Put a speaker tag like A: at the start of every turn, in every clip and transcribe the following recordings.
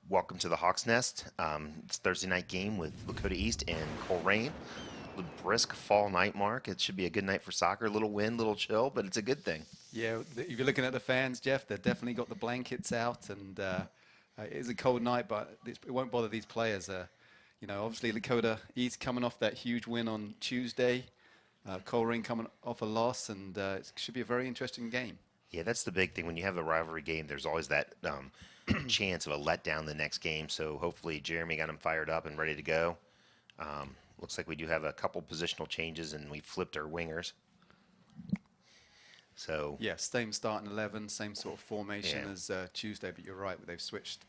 A: welcome to the Hawks Nest. It's Thursday night game with Lakota East and Colerain. The brisk fall night mark. It should be a good night for soccer. A little wind, little chill, but it's a good thing.
B: Yeah, if you're looking at the fans, Jeff, they've definitely got the blankets out, and it is a cold night, but it won't bother these players. Obviously Lakota East coming off that huge win on Tuesday, Colerain coming off a loss, and it should be a very interesting game.
A: Yeah, that's the big thing. When you have a rivalry game, there's always that chance of a letdown the next game. So hopefully Jeremy got him fired up and ready to go. Looks like we do have a couple positional changes, and we flipped our wingers. So
B: Yeah, same starting 11, same sort of formation
A: yeah,
B: as Tuesday, but you're right, they've switched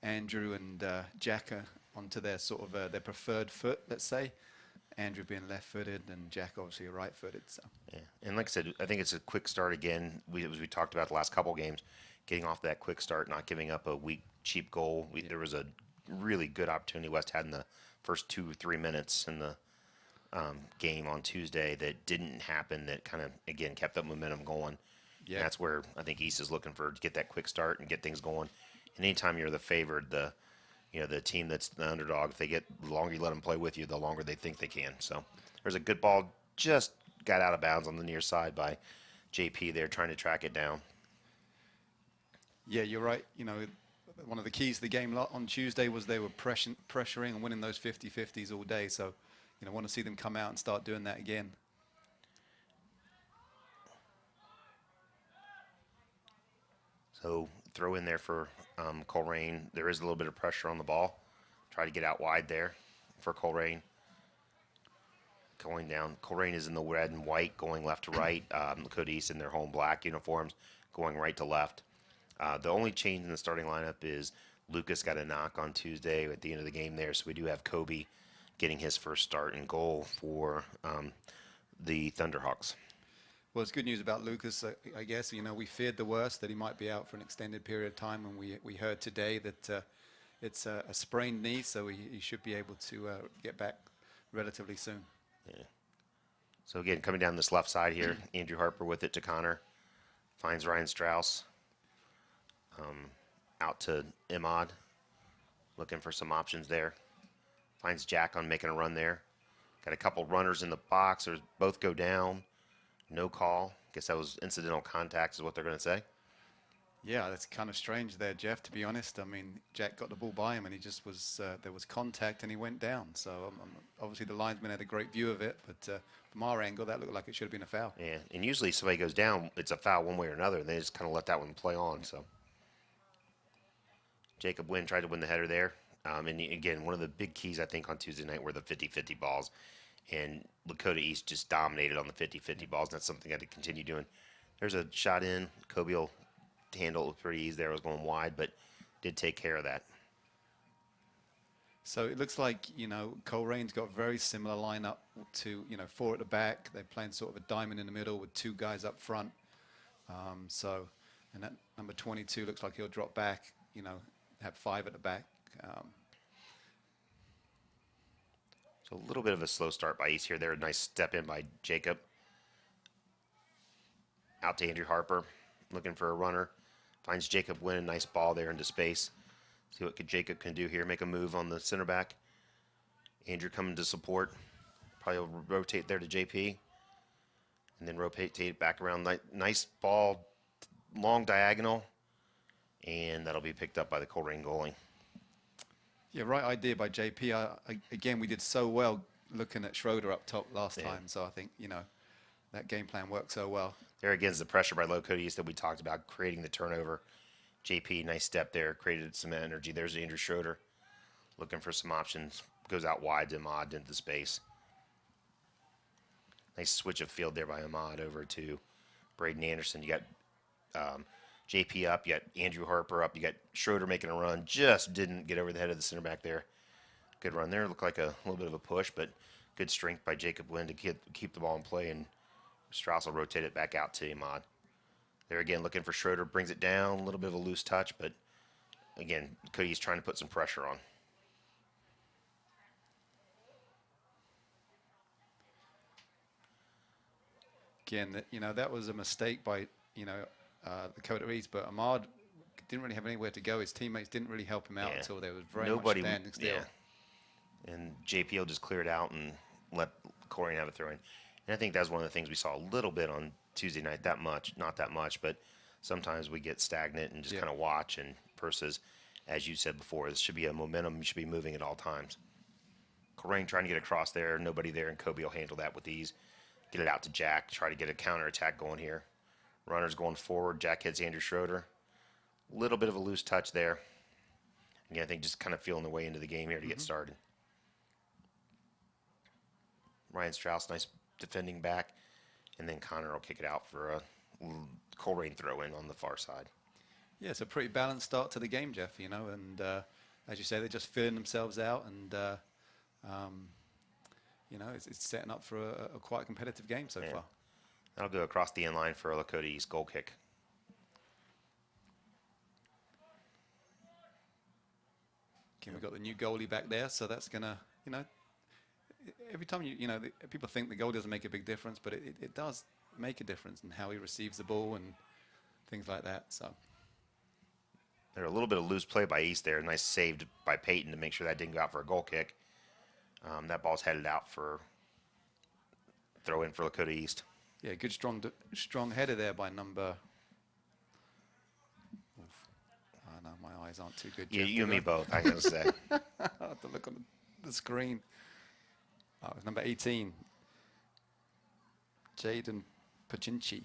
B: Andrew and Jack onto their sort of their preferred foot, let's say. Andrew being left-footed and Jack obviously right-footed. So
A: yeah. And like I said, I think it's a quick start again. As we talked about the last couple games, getting off that quick start, not giving up a weak, cheap goal. There was a really good opportunity West had in the first 2 or 3 minutes in the game on Tuesday that didn't happen. That kind of again kept that momentum going. And
B: yeah,
A: that's where I think East is looking for to get that quick start and get things going. And anytime you're the favored, the team that's the underdog, if they get the longer you let them play with you, the longer they think they can. So there's a good ball just got out of bounds on the near side by JP there trying to track it down.
B: yeah, you're right. One of the keys to the game on Tuesday was they were pressuring and winning those 50-50s all day. So, want to see them come out and start doing that again.
A: So throw in there for Colerain. There is a little bit of pressure on the ball. Try to get out wide there for Colerain. Going down. Colerain is in the red and white, going left to right. Lakota East in their home black uniforms, going right to left. The only change in the starting lineup is Lucas got a knock on Tuesday at the end of the game there, so we do have Kobe getting his first start and goal for the Thunderhawks.
B: Well, it's good news about Lucas, I guess. We feared the worst, that he might be out for an extended period of time, and we heard today that it's a sprained knee, so he should be able to get back relatively soon.
A: Yeah. So again, coming down this left side here, Andrew Harper with it to Connor. Finds Ryan Strauss. Out to Imad. Looking for some options there. Finds Jack on making a run there. Got a couple runners in the box. There's both go down. No call. Guess that was incidental contact is what they're going to say.
B: Yeah, that's kind of strange there, Jeff, to be honest. I mean, Jack got the ball by him and he just was, there was contact and he went down. So obviously the linesman had a great view of it, but from our angle, that looked like it should have been a foul.
A: Yeah, and usually somebody goes down, it's a foul one way or another, and they just kind of let that one play on. So Jacob Wynn tried to win the header there. And again, one of the big keys, I think, on Tuesday night were the 50-50 balls. And Lakota East just dominated on the 50-50 balls. And that's something I had to continue doing. There's a shot in. Kobe will handle it pretty easy there. It was going wide, but did take care of that.
B: So it looks like, Colerain's got a very similar lineup to, four at the back. They're playing sort of a diamond in the middle with two guys up front. And that number 22 looks like he'll drop back, have five at the back.
A: So a little bit of a slow start by East here. There, a nice step in by Jacob. Out to Andrew Harper, looking for a runner. Finds Jacob Wynn, a nice ball there into space. See what Jacob can do here. Make a move on the center back. Andrew coming to support. Probably will rotate there to JP. And then rotate it back around. Nice ball, long diagonal. And that'll be picked up by the Colerain goalie.
B: Yeah, right idea by JP. Again, we did so well looking at Schroeder up top last
A: Yeah.
B: time, so I think, that game plan worked so well.
A: There again is the pressure by Lakota East that we talked about, creating the turnover. JP, nice step there, created some energy. There's Andrew Schroeder looking for some options. Goes out wide to Ahmad into space. Nice switch of field there by Ahmad over to Braden Anderson. You got JP up, you got Andrew Harper up, you got Schroeder making a run. Just didn't get over the head of the center back there. Good run there. Looked like a little bit of a push, but good strength by Jacob Wynn to keep the ball in play, and Strauss will rotate it back out to Ahmad. There again, looking for Schroeder, brings it down, a little bit of a loose touch, but again, Cody's trying to put some pressure on.
B: Again, that was a mistake by, the Dakota East, but Ahmad didn't really have anywhere to go. His teammates didn't really help him out
A: Yeah.
B: until there was very
A: Nobody,
B: much standing still.
A: yeah. And JP will just clear it out and let Colerain have a throw in. And I think that's one of the things we saw a little bit on Tuesday night. Not that much, but sometimes we get stagnant and just kind of watch. And versus, as you said before, this should be a momentum. You should be moving at all times. Colerain trying to get across there. Nobody there, and Kobe will handle that with ease. Get it out to Jack. Try to get a counter attack going here. Runners going forward. Jack hits Andrew Schroeder. A little bit of a loose touch there. Again, I think just kind of feeling the way into the game here to get started. Ryan Strauss, nice defending back. And then Connor will kick it out for a Colerain throw-in on the far side.
B: Yeah, it's a pretty balanced start to the game, Jeff, you know, and as you say, they're just filling themselves out, and, you know, it's setting up for a quite competitive game so far.
A: That'll go across the end line for a Lakota East goal kick.
B: Okay, we've got the new goalie back there, so that's going to, you know, every time people think the goal doesn't make a big difference, but it does make a difference in how he receives the ball and things like that. So
A: There's a little bit of loose play by East there. Nice save by Peyton to make sure that didn't go out for a goal kick. That ball's headed out for throw in for Lakota East.
B: yeah, good strong header there by number. Oh no, my eyes aren't too good.
A: Yeah,
B: Jeff,
A: you and me
B: today.
A: both, I gotta say.
B: I have to look on the screen. Oh, it was number 18. Jaden Pachinchi.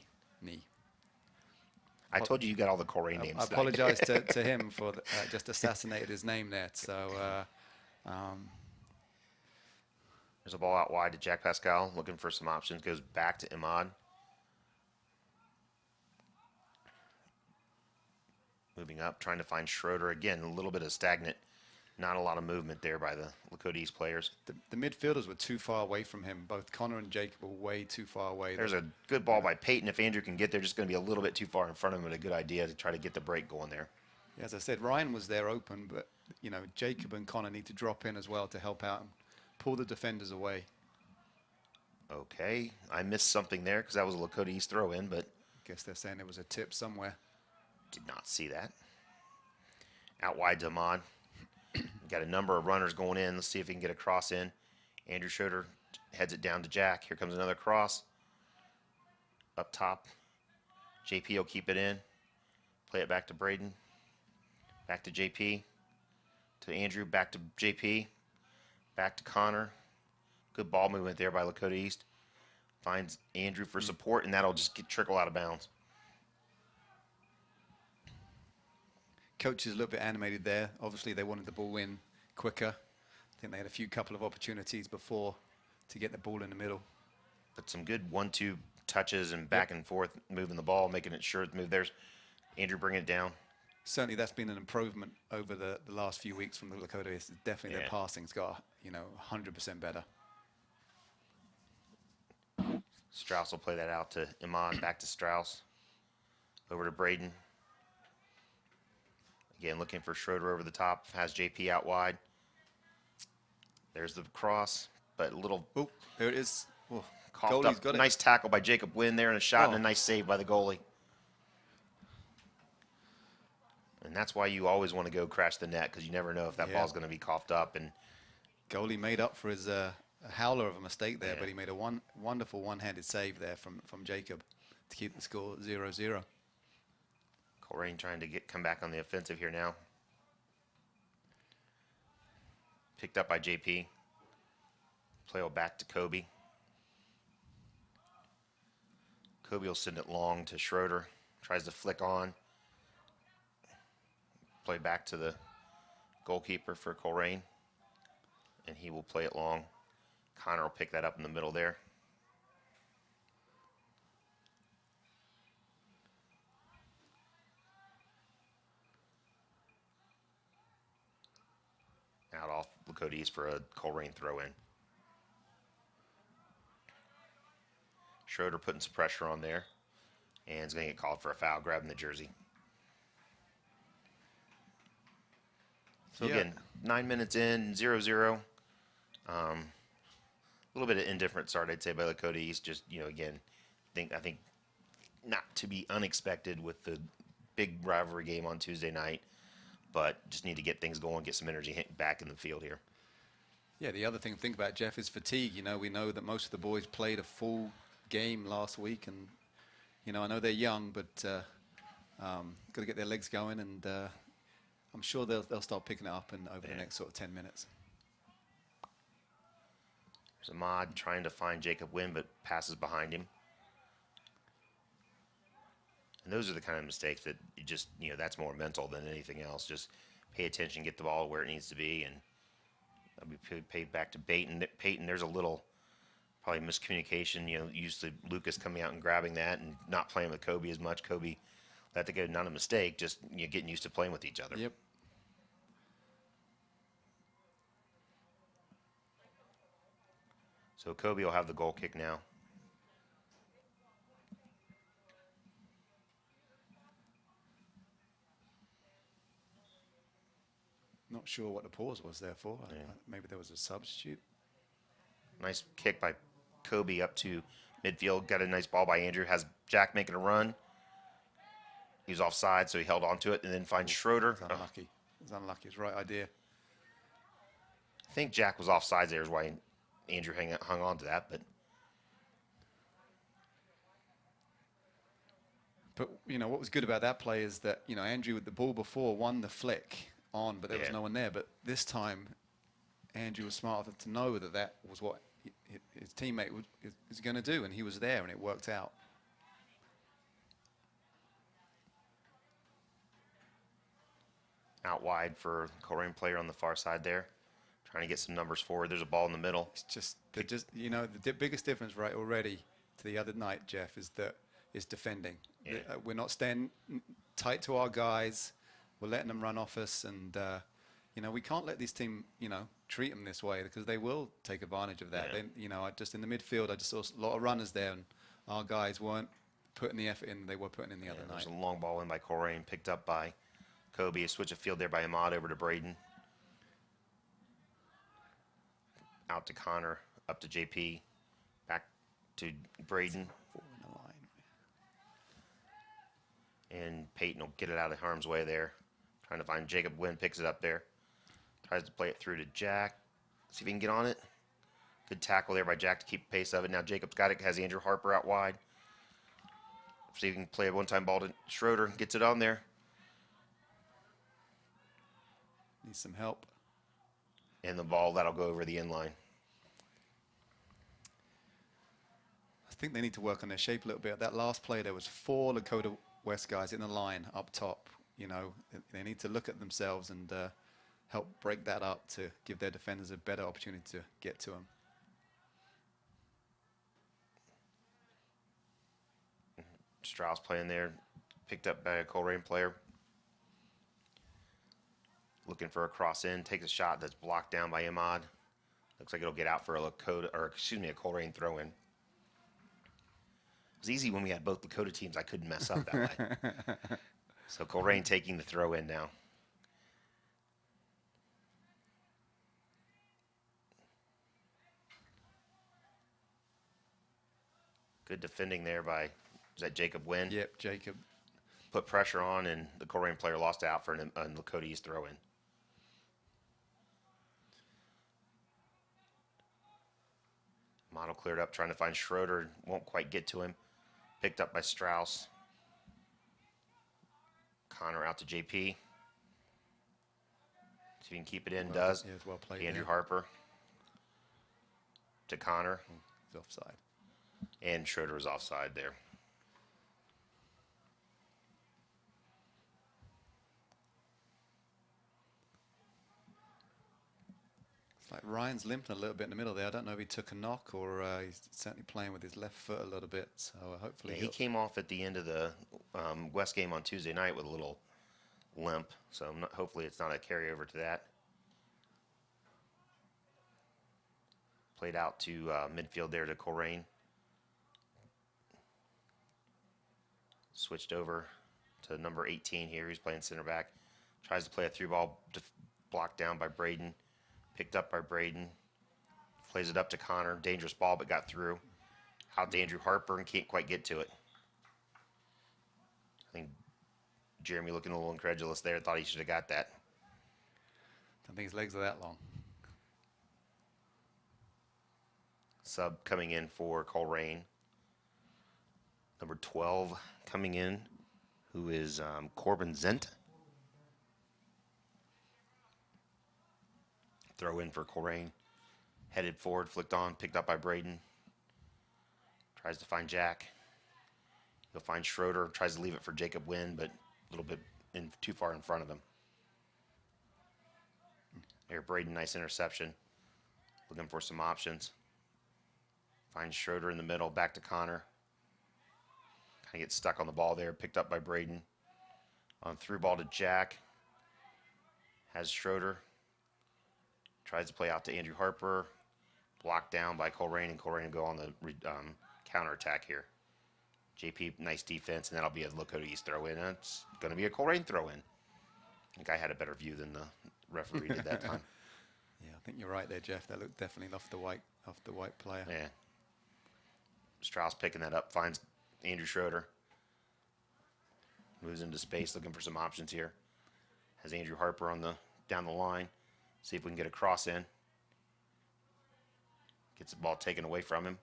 A: I told you got all the Colerain names.
B: I apologize to him for just assassinated his name there. So
A: There's a ball out wide to Jack Pascal, looking for some options. Goes back to Imad. Moving up, trying to find Schroeder. Again, a little bit of stagnant. Not a lot of movement there by the Lakota East players.
B: the midfielders were too far away from him. Both Connor and Jacob were way too far away.
A: There's a good ball by Peyton. If Andrew can get there, just going to be a little bit too far in front of him, but a good idea to try to get the break going there.
B: Yeah, as I said, Ryan was there open, but you know Jacob and Connor need to drop in as well to help out and pull the defenders away.
A: Okay, I missed something there because that was a Lakota East throw in, but
B: I guess they're saying there was a tip somewhere.
A: did not see that. Out wide to Ahmad. Got a number of runners going in. Let's see if he can get a cross in. Andrew Schroeder heads it down to Jack. Here comes another cross. Up top. JP will keep it in. Play it back to Braden. Back to JP. To Andrew. Back to JP. Back to Connor. Good ball movement there by Lakota East. Finds Andrew for support, and that'll just trickle out of bounds.
B: Coach is a little bit animated there. Obviously, they wanted the ball in quicker. I think they had a couple of opportunities before to get the ball in the middle.
A: But some good 1-2 touches and back and forth, moving the ball, making it sure it's moved. There's Andrew bringing it down.
B: Certainly, that's been an improvement over the last few weeks from the Lakota. It's definitely their passing's got 100% better.
A: Strauss will play that out to Iman, back to Strauss. Over to Braden. Again, looking for Schroeder over the top. Has JP out wide. There's the cross, but a little
B: Oh, there it is. Oh,
A: coughed
B: goalie's
A: up.
B: got it.
A: Nice tackle by Jacob Wynn there, and a shot and a nice save by the goalie. And that's why you always want to go crash the net, because you never know if that ball's going to be coughed up. And
B: Goalie made up for his a howler of a mistake there, but he made a wonderful one-handed save there from Jacob to keep the score 0-0.
A: Colerain trying to come back on the offensive here now. Picked up by JP. Play back to Kobe. Kobe will send it long to Schroeder. Tries to flick on. Play back to the goalkeeper for Colerain. And he will play it long. Connor will pick that up in the middle there. Out off Lakota East for a Colerain throw-in. Schroeder putting some pressure on there. And is going to get called for a foul, grabbing the jersey. So again, 9 minutes in, 0-0. A little bit of indifferent start, I'd say, by Lakota East. Just, again, I think not to be unexpected with the big rivalry game on Tuesday night, but just need to get things going, get some energy back in the field here.
B: Yeah, the other thing to think about, Jeff, is fatigue. You know, we know that most of the boys played a full game last week, and you know, I know they're young, but got to get their legs going, and I'm sure they'll start picking it up over the next sort of 10 minutes.
A: There's Ahmad trying to find Jacob Wynn, but passes behind him. And those are the kind of mistakes that you just, you know, that's more mental than anything else. Just pay attention, get the ball where it needs to be, and that'll be paid back to Peyton. Peyton, there's a little probably miscommunication. You know, usually Lucas coming out and grabbing that and not playing with Kobe as much. Kobe let that go, not a mistake, just getting used to playing with each other.
B: Yep.
A: So Kobe will have the goal kick now.
B: Not sure what the pause was there for. Maybe there was a substitute.
A: Nice kick by Kobe up to midfield. Got a nice ball by Andrew. Has Jack making a run. He was offside, so he held on to it and then finds Schroeder.
B: It was unlucky. It was unlucky. It was the right idea.
A: I think Jack was offside there is why Andrew hung on to that.
B: But, you know, what was good about that play is that, you know, Andrew with the ball before won the flick on, but there was no one there. But this time, Andrew was smart enough to know that that was what his teammate was going to do, and he was there, and it worked out.
A: Out wide for Colerain player on the far side there. Trying to get some numbers forward. There's a ball in the middle.
B: It's just you know, the biggest difference right already to the other night, Jeff, is defending.
A: Yeah.
B: We're not staying tight to our guys. We're letting them run off us, and you know, we can't let this team, you know, treat them this way because they will take advantage of that.
A: Yeah.
B: You know, just in the midfield, I just saw a lot of runners there, and our guys weren't putting the effort in they were putting in the other night.
A: There's a long ball in by Colerain, picked up by Kobe. A switch of field there by Ahmad over to Braden. Out to Connor, up to JP, back to Braden.
B: Four in the line.
A: And Peyton will get it out of harm's way there. Trying to find Jacob Wynn, picks it up there. Tries to play it through to Jack. See if he can get on it. Good tackle there by Jack to keep pace of it. Now Jacob's got it, has Andrew Harper out wide. See if he can play a one-time ball to Schroeder, gets it on there.
B: Needs some help.
A: And the ball, that'll go over the end line.
B: I think they need to work on their shape a little bit. That last play, there was 4 Lakota West guys in the line up top. You know, they need to look at themselves and help break that up to give their defenders a better opportunity to get to them.
A: Strauss playing there, picked up by a Colerain player. Looking for a cross in, takes a shot that's blocked down by Ahmad. Looks like it'll get out for a Lakota, or excuse me, a Colerain throw in. It was easy when we had both Lakota teams. I couldn't mess up that way. So Colerain taking the throw in now. Good defending there by, is that Jacob Wynn?
B: Yep, Jacob.
A: Put pressure on, and the Colerain player lost out for a Lakota East throw in. Model cleared up, trying to find Schroeder. Won't quite get to him. Picked up by Strauss. Connor out to JP. See if he can keep it in.
B: Well,
A: does.
B: yeah, it's well played
A: Andrew
B: there.
A: Harper to Connor.
B: He's offside.
A: And Schroeder was offside there.
B: It's like Ryan's limping a little bit in the middle there. I don't know if he took a knock or he's certainly playing with his left foot a little bit. So hopefully
A: Yeah, he came off at the end of the West game on Tuesday night with a little limp. So hopefully it's not a carryover to that. Played out to midfield there to Colerain. Switched over to number 18 here. He's playing center back. Tries to play a through ball, blocked down by Braden. Picked up by Braden. Plays it up to Connor. Dangerous ball, but got through. Out to Andrew Harper and can't quite get to it. I think Jeremy looking a little incredulous there. Thought he should have got that.
B: Don't think his legs are that long.
A: Sub coming in for Colerain. Number 12 coming in, who is Corbin Zent. Throw in for Colerain. Headed forward, flicked on, picked up by Braden. Tries to find Jack. He'll find Schroeder. Tries to leave it for Jacob Wynn, but a little bit too far in front of him. Here, Braden, nice interception. Looking for some options. Finds Schroeder in the middle, back to Connor. Kind of gets stuck on the ball there, picked up by Braden. On through ball to Jack. Has Schroeder. Tries to play out to Andrew Harper. Blocked down by Colerain, and Colerain will go on the counterattack here. JP, nice defense, and that'll be a Lakota East throw-in. It's going to be a Colerain throw-in. I think I had a better view than the referee did that time.
B: Yeah, I think you're right there, Jeff. That looked definitely off the white player.
A: Yeah. Strauss picking that up, finds Andrew Schroeder. Moves into space, looking for some options here. Has Andrew Harper on the down the line. See if we can get a cross in. Gets the ball taken away from him.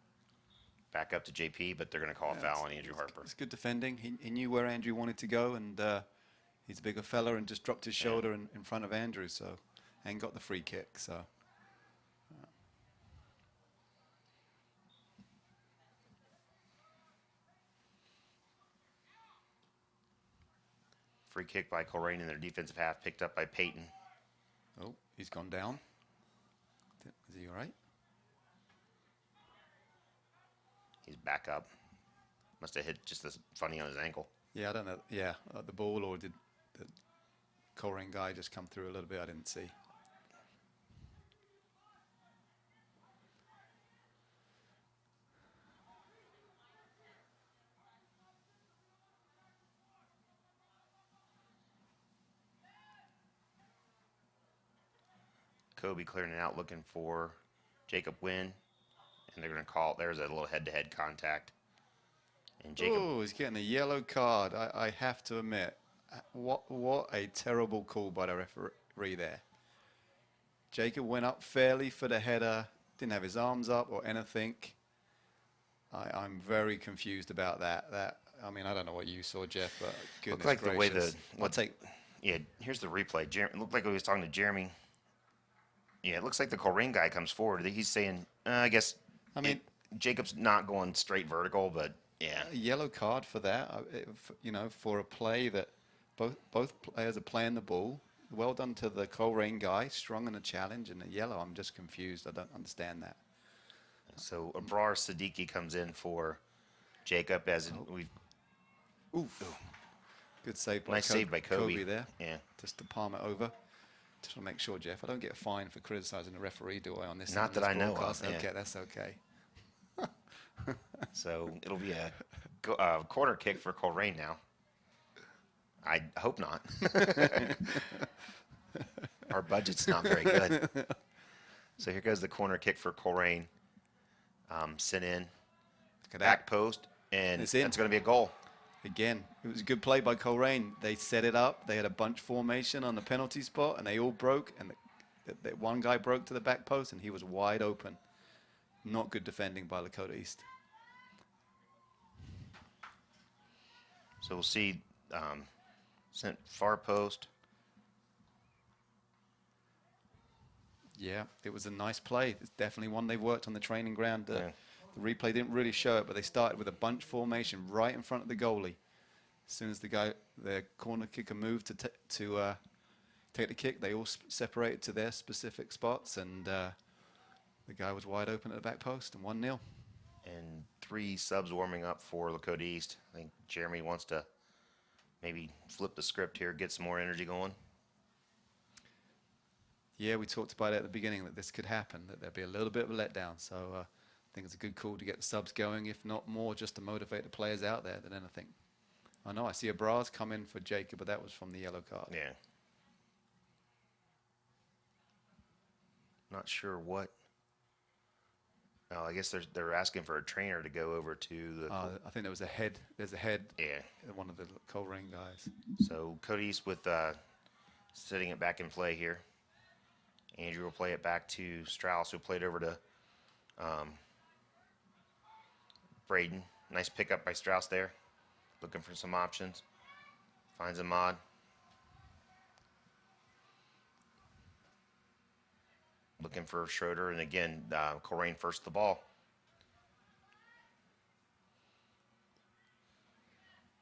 A: Back up to JP, but they're going to call a foul on Andrew Harper.
B: It's good defending. He knew where Andrew wanted to go, and he's a bigger fella and just dropped his shoulder in front of Andrew, and got the free kick. So.
A: Free kick by Colerain in their defensive half, picked up by Peyton.
B: Oh, he's gone down. Is he all right?
A: He's back up. Must have hit just this funny on his ankle.
B: Yeah, I don't know. Yeah, the ball, or did the Colerain guy just come through a little bit? I didn't see.
A: Kobe clearing it out, looking for Jacob Wynn. And they're going to call, there's a little head-to-head contact. And Jacob.
B: Oh, he's getting a yellow card. I have to admit, what a terrible call by the referee there. Jacob went up fairly for the header, didn't have his arms up or anything. I'm very confused about that. I mean, I don't know what you saw, Jeff, but goodness
A: Looked like
B: gracious.
A: the way yeah, here's the replay. It looked like he was talking to Jeremy. Yeah, it looks like the Colerain guy comes forward. He's saying, I guess, Jacob's not going straight vertical, but yeah.
B: A yellow card for that, for a play that both players are playing the ball. Well done to the Colerain guy, strong in a challenge, and a yellow. I'm just confused. I don't understand that.
A: So Abrar Siddiqui comes in for Jacob as we've.
B: Oof. Good save by
A: Nice save by Kobe
B: there.
A: Yeah.
B: Just to palm it over. Just want to make sure, Jeff, I don't get a fine for criticizing the referee, do I, on this?
A: Not that I know of.
B: Okay,
A: Yeah.
B: that's okay.
A: So it'll be a corner kick for Colerain now. I hope not. Our budget's not very good. So here goes the corner kick for Colerain. Sent in. Back post, and it's going to be a goal.
B: Again, it was a good play by Colerain. They set it up. They had a bunch formation on the penalty spot, and they all broke. And the one guy broke to the back post, and he was wide open. Not good defending by Lakota East.
A: So we'll see. Sent far post.
B: Yeah, it was a nice play. It's definitely one they've worked on the training ground. The replay didn't really show it, but they started with a bunch formation right in front of the goalie. As soon as the corner kicker moved to take the kick, they all separated to their specific spots, and the guy was wide open at the back post, and 1-0.
A: And 3 subs warming up for Lakota East. I think Jeremy wants to maybe flip the script here, get some more energy going.
B: Yeah, we talked about it at the beginning that this could happen, that there'd be a little bit of a letdown. So I think it's a good call to get the subs going, if not more, just to motivate the players out there than anything. I know I see a Bras come in for Jacob, but that was from the yellow card.
A: Yeah. Not sure what Oh, I guess they're asking for a trainer to go over to the.
B: I think there was a head. There's a head.
A: Yeah.
B: One of the Colerain guys.
A: So Cody's with setting it back in play here. Andrew will play it back to Strauss, who played over to Braden. Nice pickup by Strauss there. Looking for some options. Finds a mod. Looking for Schroeder, and again, Colerain first the ball.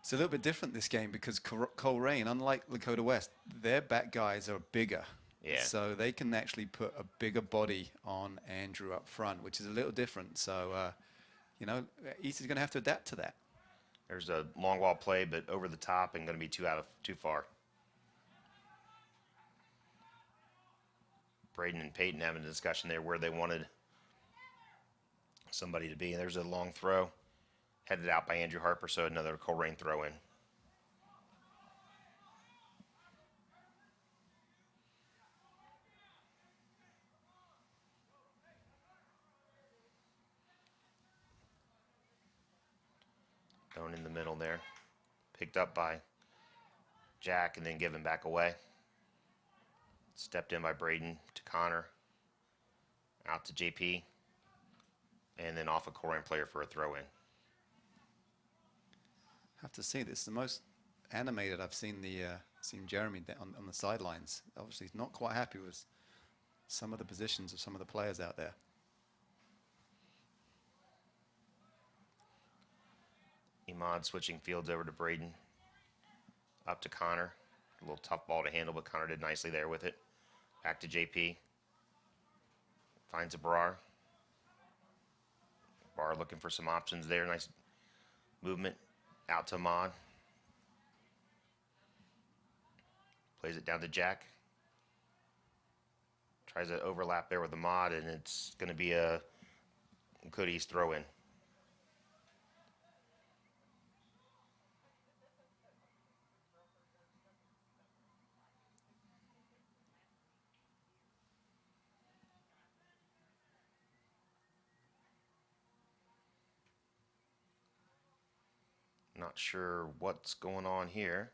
B: It's a little bit different this game because Colerain, unlike Lakota West, their back guys are bigger.
A: Yeah.
B: So they can actually put a bigger body on Andrew up front, which is a little different. So, you know, East is going to have to adapt to that.
A: There's a long ball play, but over the top and going to be too far. Braden and Peyton having a discussion there where they wanted somebody to be. And there's a long throw headed out by Andrew Harper, so another Colerain throw in. Thrown in the middle there. Picked up by Jack and then given back away. Stepped in by Braden to Connor. Out to JP. And then off a Colerain player for a throw in.
B: Have to say, this is the most animated I've seen Jeremy on the sidelines. Obviously, he's not quite happy with some of the positions of some of the players out there.
A: Imad switching fields over to Braden. Up to Connor. A little tough ball to handle, but Connor did nicely there with it. Back to JP. Finds a Brar. Brar looking for some options there. Nice movement. Out to Imad. Plays it down to Jack. Tries to overlap there with Imad, and it's going to be a Cody's throw in. Not sure what's going on here.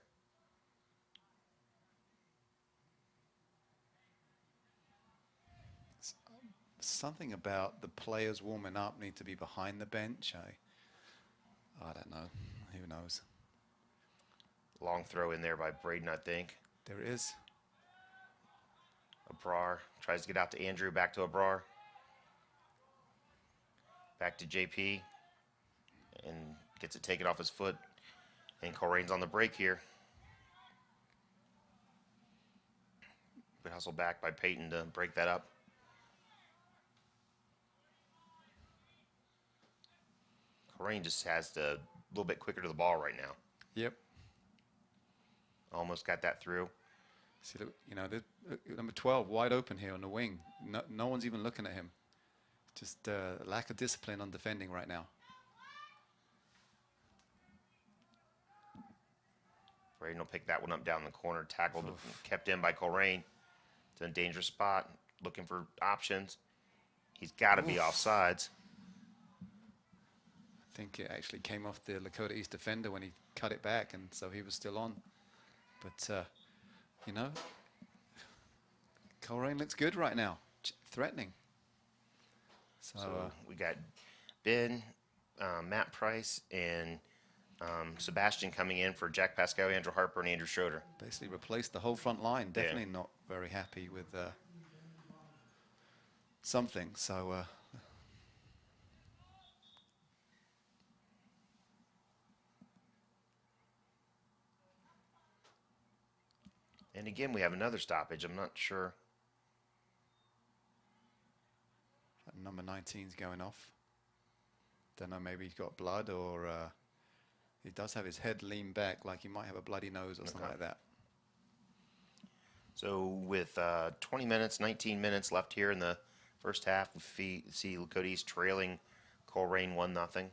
B: Something about the players warming up need to be behind the bench. I don't know. Who knows?
A: Long throw in there by Braden, I think.
B: There it is.
A: Abrar tries to get out to Andrew. Back to Abrar. Back to JP. And gets it taken off his foot. And Colerain's on the break here. Good hustle back by Peyton to break that up. Colerain just has to a little bit quicker to the ball right now.
B: Yep.
A: Almost got that through.
B: See, you know, number 12 wide open here on the wing. No one's even looking at him. Just lack of discipline on defending right now.
A: Braden will pick that one up down the corner. Tackled, kept in by Colerain. It's in a dangerous spot. Looking for options. He's got to be offsides.
B: I think it actually came off the Lakota East defender when he cut it back, and so he was still on. But, you know, Colerain looks good right now, threatening.
A: So we got Ben, Matt Price, and Sebastian coming in for Jack Pascal, Andrew Harper, and Andrew Schroeder.
B: Basically replaced the whole front line. Definitely not very happy with something. So
A: and again, we have another stoppage. I'm not sure.
B: Number 19's going off. Don't know, maybe he's got blood, or he does have his head leaned back like he might have a bloody nose or something like that.
A: So with 20 minutes, 19 minutes left here in the first half, we see Lakota East trailing Colerain 1-0.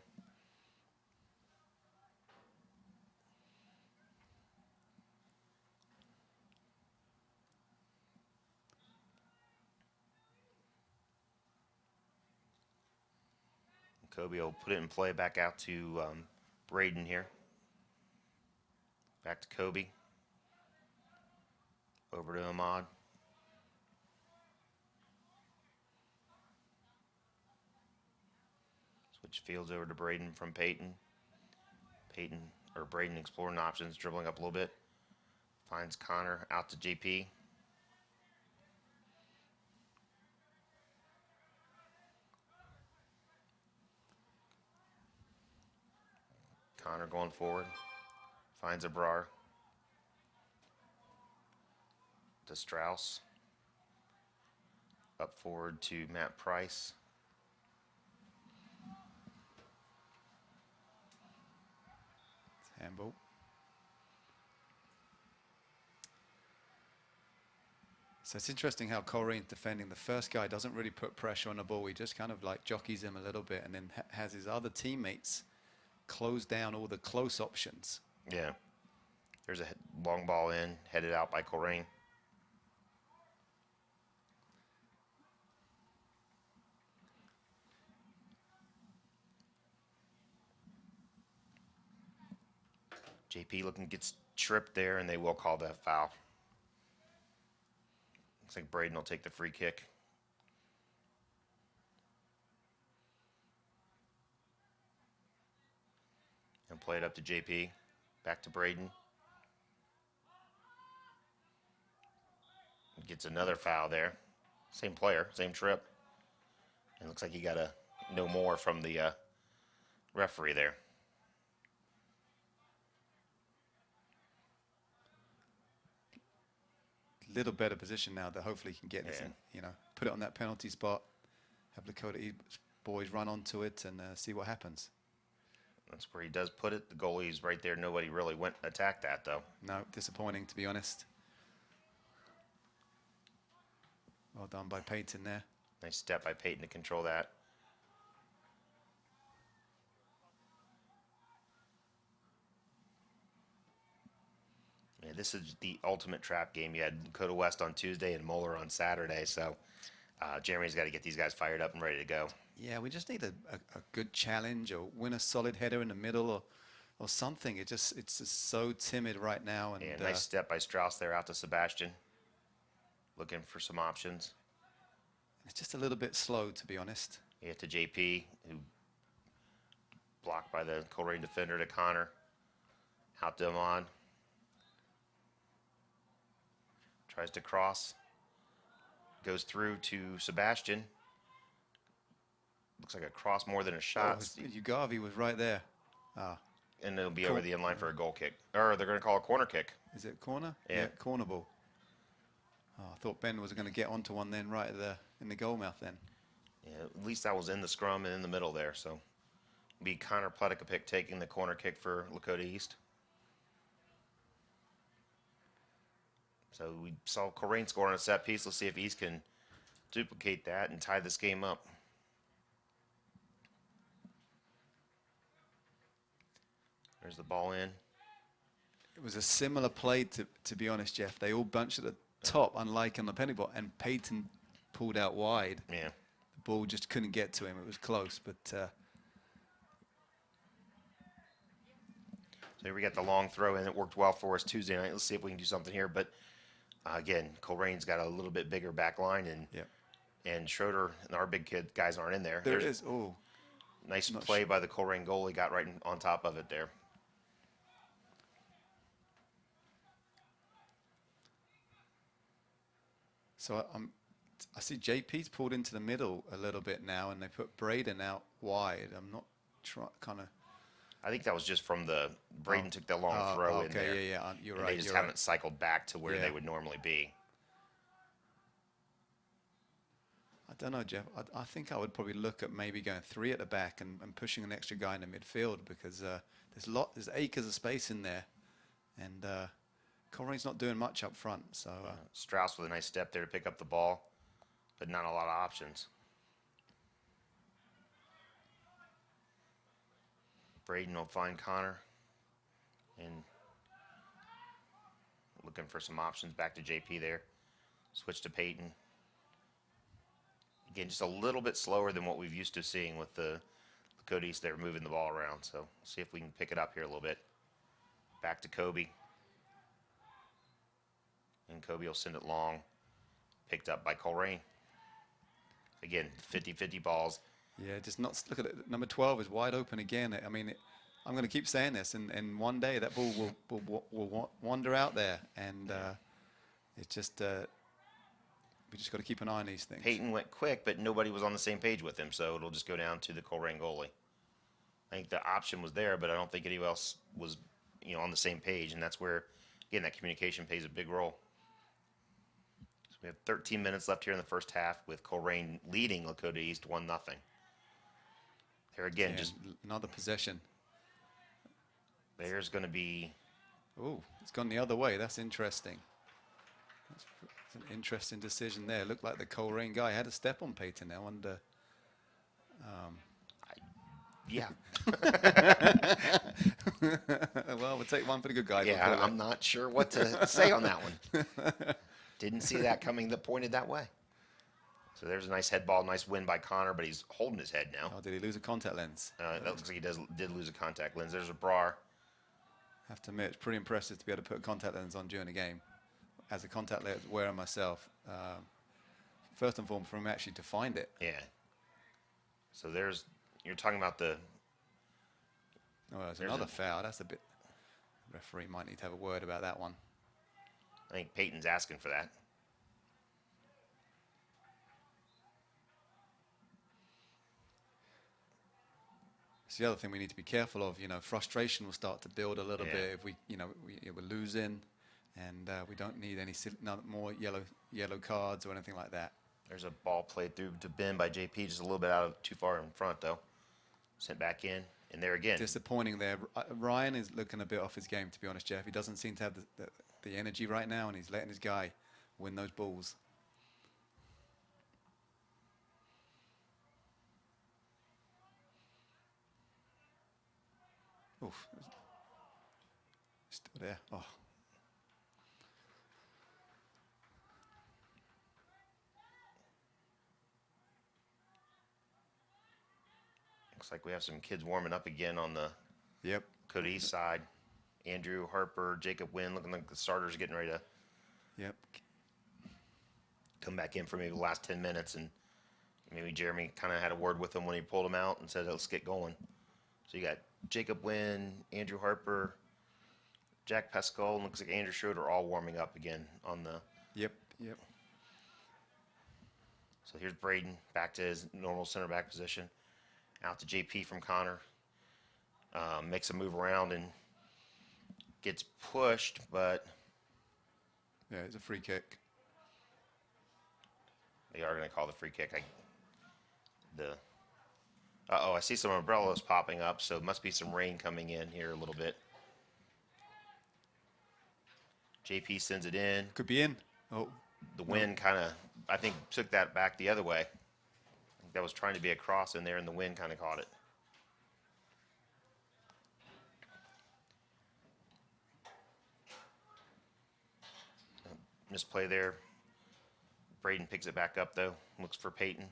A: Kobe will put it in play back out to Braden here. Back to Kobe. Over to Ahmad. Switch fields over to Braden from Peyton. Braden exploring options, dribbling up a little bit. Finds Connor out to JP. Connor going forward. Finds Abrar. To Strauss. Up forward to Matt Price.
B: Handball. So it's interesting how Colerain's defending. The first guy doesn't really put pressure on the ball. He just kind of like jockeys him a little bit and then has his other teammates close down all the close options.
A: Yeah. There's a long ball in, headed out by Colerain. JP looking gets tripped there, and they will call that foul. Looks like Braden will take the free kick. And play it up to JP. Back to Braden. Gets another foul there. Same player, same trip. And looks like he got to know more from the referee there.
B: Little better position now that hopefully he can get this in, you know, put it on that penalty spot, have Lakota boys run onto it and see what happens.
A: That's where he does put it. The goalie's right there. Nobody really went attack that though.
B: No, disappointing to be honest. Well done by Peyton there.
A: Nice step by Peyton to control that. Yeah, this is the ultimate trap game. You had Lakota West on Tuesday and Moeller on Saturday, so Jeremy's got to get these guys fired up and ready to go.
B: Yeah, we just need a good challenge or win a solid header in the middle or something. It's just so timid right now. And
A: yeah, nice step by Strauss there out to Sebastian. Looking for some options.
B: It's just a little bit slow, to be honest.
A: Yeah, to JP, who blocked by the Colerain defender to Connor. Out to Amon. Tries to cross. Goes through to Sebastian. Looks like a cross more than a shot.
B: Ugavi was right there.
A: And it'll be over the end line for a goal kick. Or they're going to call a corner kick.
B: Is it corner?
A: Yeah.
B: Corner ball. Oh, I thought Ben was going to get onto one then right in the goal mouth then.
A: Yeah, at least that was in the scrum and in the middle there. So it'll be Connor Pletikapic taking the corner kick for Lakota East. So we saw Colerain score on a set piece. Let's see if East can duplicate that and tie this game up. There's the ball in.
B: It was a similar play, to be honest, Jeff. They all bunched at the top, unlike on the penalty ball, and Peyton pulled out wide.
A: Yeah.
B: The ball just couldn't get to him. It was close, but...
A: So here we got the long throw, and it worked well for us Tuesday night. Let's see if we can do something here. But again, Colerain's got a little bit bigger back line, and Schroeder and our big guys aren't in there.
B: There it is. Oh,
A: nice play by the Colerain goalie. Got right on top of it there.
B: So I see JP's pulled into the middle a little bit now, and they put Braden out wide. I'm not kind of...
A: I think that was just from the Braden took that long throw in there.
B: Okay, yeah, you're
A: and
B: right.
A: They just haven't cycled back to where they would normally be.
B: I don't know, Jeff. I think I would probably look at maybe going 3 at the back and pushing an extra guy in the midfield because there's acres of space in there, and Colerain's not doing much up front. So
A: Strauss with a nice step there to pick up the ball, but not a lot of options. Braden will find Connor and looking for some options. Back to JP there. Switch to Peyton. Again, just a little bit slower than what we've used to seeing with the Lakota East, they're moving the ball around. So see if we can pick it up here a little bit. Back to Kobe. And Kobe will send it long. Picked up by Colerain. Again, 50-50 balls.
B: Yeah, just not look at it. Number 12 is wide open again. I mean, I'm going to keep saying this, and one day that ball will wander out there, and it's just we just got to keep an eye on these things.
A: Peyton went quick, but nobody was on the same page with him, so it'll just go down to the Colerain goalie. I think the option was there, but I don't think anyone else was, on the same page, and that's where, again, that communication plays a big role. So we have 13 minutes left here in the first half with Colerain leading Lakota East 1-0. There again,
B: And
A: just
B: another possession.
A: there's going to be.
B: Oh, it's gone the other way. That's interesting. That's an interesting decision there. Looked like the Colerain guy had a step on Peyton. I wonder.
A: Yeah.
B: Well, we'll take one for the good guy.
A: Yeah, I'm not sure what to say on that one. Didn't see that coming that pointed that way. So there's a nice head ball, nice win by Connor, but he's holding his head now.
B: Oh, did he lose a contact lens?
A: That looks like he did lose a contact lens. There's a Brar.
B: Have to admit, it's pretty impressive to be able to put a contact lens on during a game. As a contact lens wearer myself, first and foremost, for him actually to find it.
A: Yeah. So you're talking about the.
B: Oh, there's another foul. That's a bit. Referee might need to have a word about that one.
A: I think Peyton's asking for that.
B: It's the other thing we need to be careful of. Frustration will start to build a little bit if we're losing, and we don't need any more yellow cards or anything like that.
A: There's a ball played through to Ben by JP, just a little bit too far in front though. Sent back in, and there again.
B: Disappointing there. Ryan is looking a bit off his game, to be honest, Jeff. He doesn't seem to have the energy right now, and he's letting his guy win those balls. Oof. Still there. Oh.
A: Looks like we have some kids warming up again on the
B: Yep.
A: Lakota East side. Andrew Harper, Jacob Wynn, looking like the starters getting ready to
B: Yep.
A: come back in for maybe the last 10 minutes. And maybe Jeremy kind of had a word with him when he pulled him out and said, let's get going. So you got Jacob Wynn, Andrew Harper, Jack Pascal, and looks like Andrew Schroeder all warming up again on the.
B: Yep.
A: So here's Braden back to his normal center back position. Out to JP from Connor. Makes a move around and gets pushed, but.
B: Yeah, it's a free kick.
A: They are going to call the free kick. I see some umbrellas popping up, so it must be some rain coming in here a little bit. JP sends it in.
B: Could be in. Oh.
A: The wind kind of, I think, took that back the other way. I think that was trying to be a cross in there, and the wind kind of caught it. Misplay there. Braden picks it back up, though. Looks for Peyton.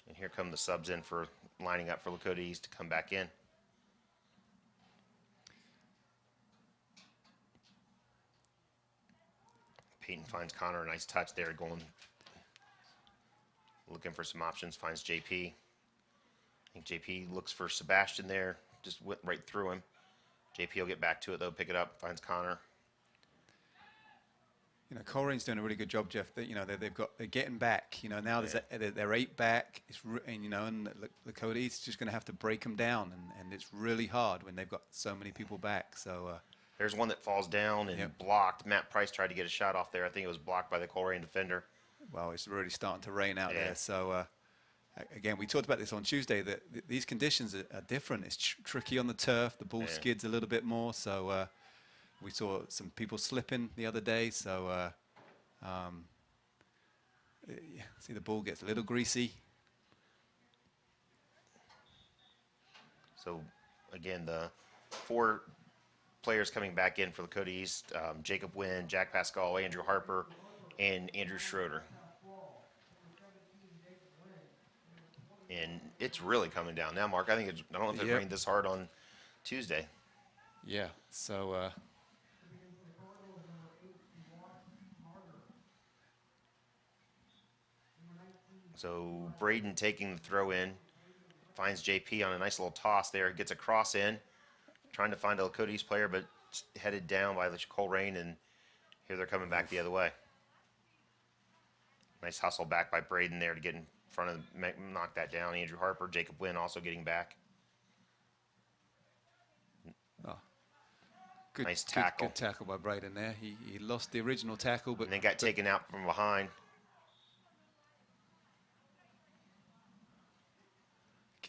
A: And here come the subs in for lining up for Lakota East to come back in. Peyton finds Connor, a nice touch there, looking for some options, finds JP. I think JP looks for Sebastian there, just went right through him. JP will get back to it, though, pick it up, finds Connor.
B: Colerain's doing a really good job, Jeff. They're getting back. Now they're 8 back. And Lakota East is just going to have to break them down, and it's really hard when they've got so many people back. So
A: there's one that falls down and blocked. Matt Price tried to get a shot off there. I think it was blocked by the Colerain defender.
B: Well, it's really starting to rain out there. So again, we talked about this on Tuesday that these conditions are different. It's tricky on the turf. The ball skids a little bit more. So. We saw some people slipping the other day, so see the ball gets a little greasy.
A: So, again, the 4 players coming back in for Lakota East, Jacob Wynn, Jack Pascal, Andrew Harper, and Andrew Schroeder. And it's really coming down now, Mark. I don't know if it
B: Yep.
A: rained this hard on Tuesday.
B: Yeah. So
A: So Braden taking the throw in, finds JP on a nice little toss there, gets a cross in, trying to find a Lakota East player, but headed down by the Colerain, and here they're coming back the other way. Nice hustle back by Braden there to get in front of, knock that down. Andrew Harper, Jacob Wynn also getting back.
B: good,
A: Nice tackle.
B: Good tackle by Braden there. He lost the original tackle, but
A: And then got taken out from behind.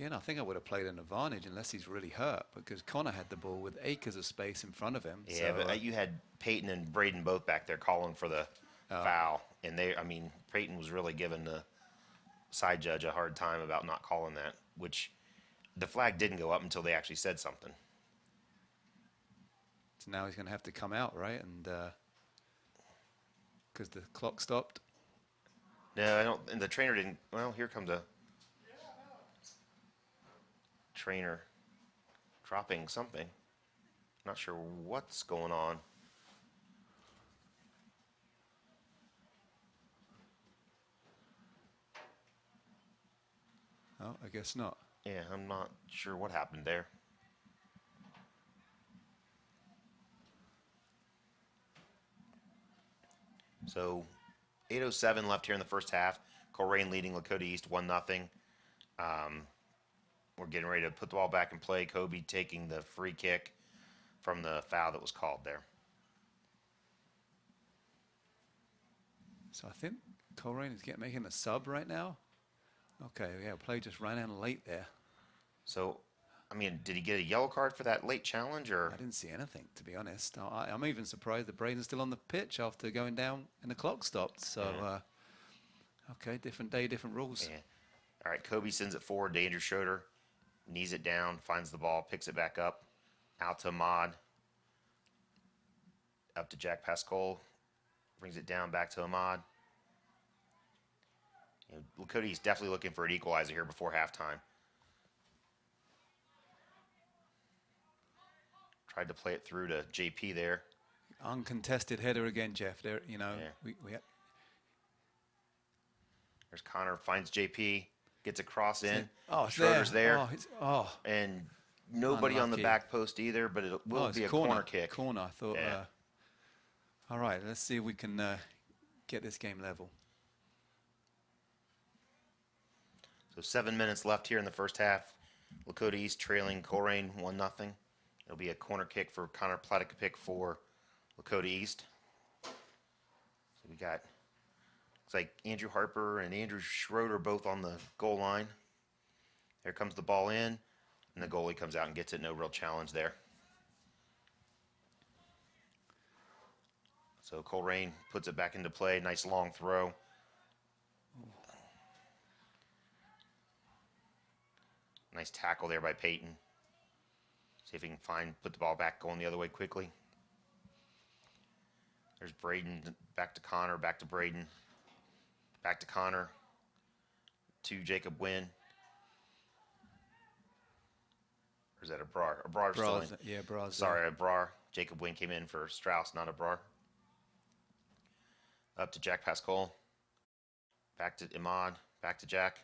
B: again, I think I would have played an advantage unless he's really hurt, because Connor had the ball with acres of space in front of him.
A: Yeah,
B: so,
A: but you had Peyton and Braden both back there calling for the foul. And Peyton was really giving the side judge a hard time about not calling that, which the flag didn't go up until they actually said something.
B: so now he's going to have to come out, right? And because the clock stopped.
A: No, I don't. And the trainer didn't. Well, here comes a trainer dropping something. Not sure what's going on.
B: Oh, I guess not.
A: Yeah, I'm not sure what happened there. So 8:07 left here in the first half. Colerain leading Lakota East 1-0. We're getting ready to put the ball back in play. Kobe taking the free kick from the foul that was called there.
B: So I think Colerain is making a sub right now. Okay, yeah, play just ran out late there.
A: So, did he get a yellow card for that late challenge, or?
B: I didn't see anything, to be honest. I'm even surprised that Braden's still on the pitch after going down and the clock stopped. So, okay, different day, different rules.
A: Yeah. All right, Kobe sends it forward to Andrew Schroeder, knees it down, finds the ball, picks it back up, out to Ahmad, up to Jack Pascal, brings it down back to Ahmad. Lakota East definitely looking for an equalizer here before halftime. Tried to play it through to JP there.
B: Uncontested header again, Jeff. There,
A: Yeah.
B: we
A: There's Connor, finds JP, gets a cross in.
B: Oh, it's
A: Schroeder's there.
B: Oh,
A: And nobody on the
B: Unlucky.
A: back post either, but it will
B: it's
A: be a corner kick.
B: Corner, I thought.
A: Yeah.
B: All right, let's see if we can get this game level.
A: So 7 minutes left here in the first half. Lakota East trailing Colerain 1-0. It'll be a corner kick for Connor Platica for Lakota East. So we got, looks like Andrew Harper and Andrew Schroeder both on the goal line. There comes the ball in, and the goalie comes out and gets it. No real challenge there. So Colerain puts it back into play. Nice long throw. Nice tackle there by Peyton. See if he can put the ball back going the other way quickly. There's Braden, back to Connor, back to Braden, back to Connor, to Jacob Wynn. Or is that a Brar? A Brar still in.
B: Yeah, Bras.
A: Sorry, a Brar. Jacob Wynn came in for Strauss, not a Brar. Up to Jack Pascal. Back to Ahmad, back to Jack.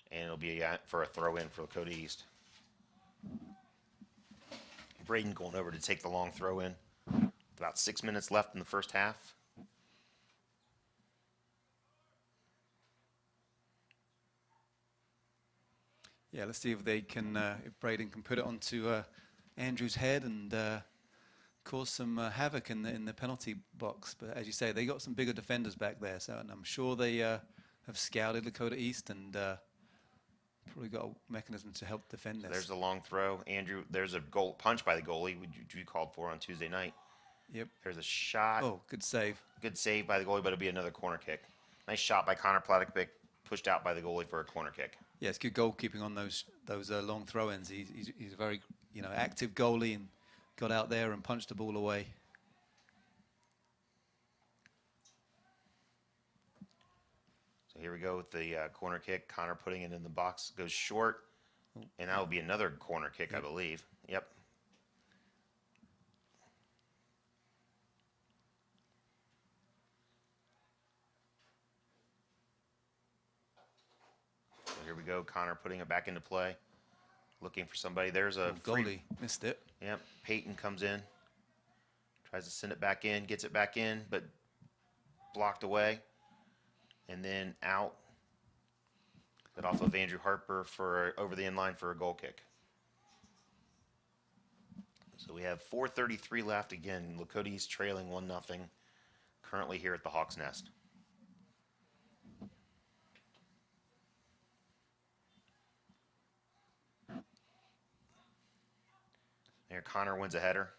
A: And it'll be for a throw-in for Lakota East. Braden going over to take the long throw-in. About 6 minutes left in the first half.
B: Yeah, let's see if they can, if Braden can put it onto Andrew's head and cause some havoc in the penalty box. But as you say, they got some bigger defenders back there, so and I'm sure they have scouted Lakota East and probably got a mechanism to help defend this.
A: There's a long throw. Andrew, there's a goal punch by the goalie, which you called for on Tuesday night.
B: Yep.
A: There's a shot.
B: Oh, good save.
A: Good save by the goalie, but it'll be another corner kick. Nice shot by Connor Platic, pushed out by the goalie for a corner kick.
B: Yeah, it's good goalkeeping on those long throw-ins. He's a very active goalie and got out there and punched the ball away.
A: So So here we go with the corner kick. Connor putting it in the box. Goes short. And that will be another corner kick, I believe. Yep. So here we go. Connor putting it back into play. Looking for somebody. There's a
B: goalie missed it.
A: Yep. Peyton comes in. Tries to send it back in. Gets it back in, but blocked away. And then out. But off of Andrew Harper for over the end line for a goal kick. So we have 4:33 left. Again, Lakota East trailing 1-0. Currently here at the Hawks Nest. There, Connor wins a header.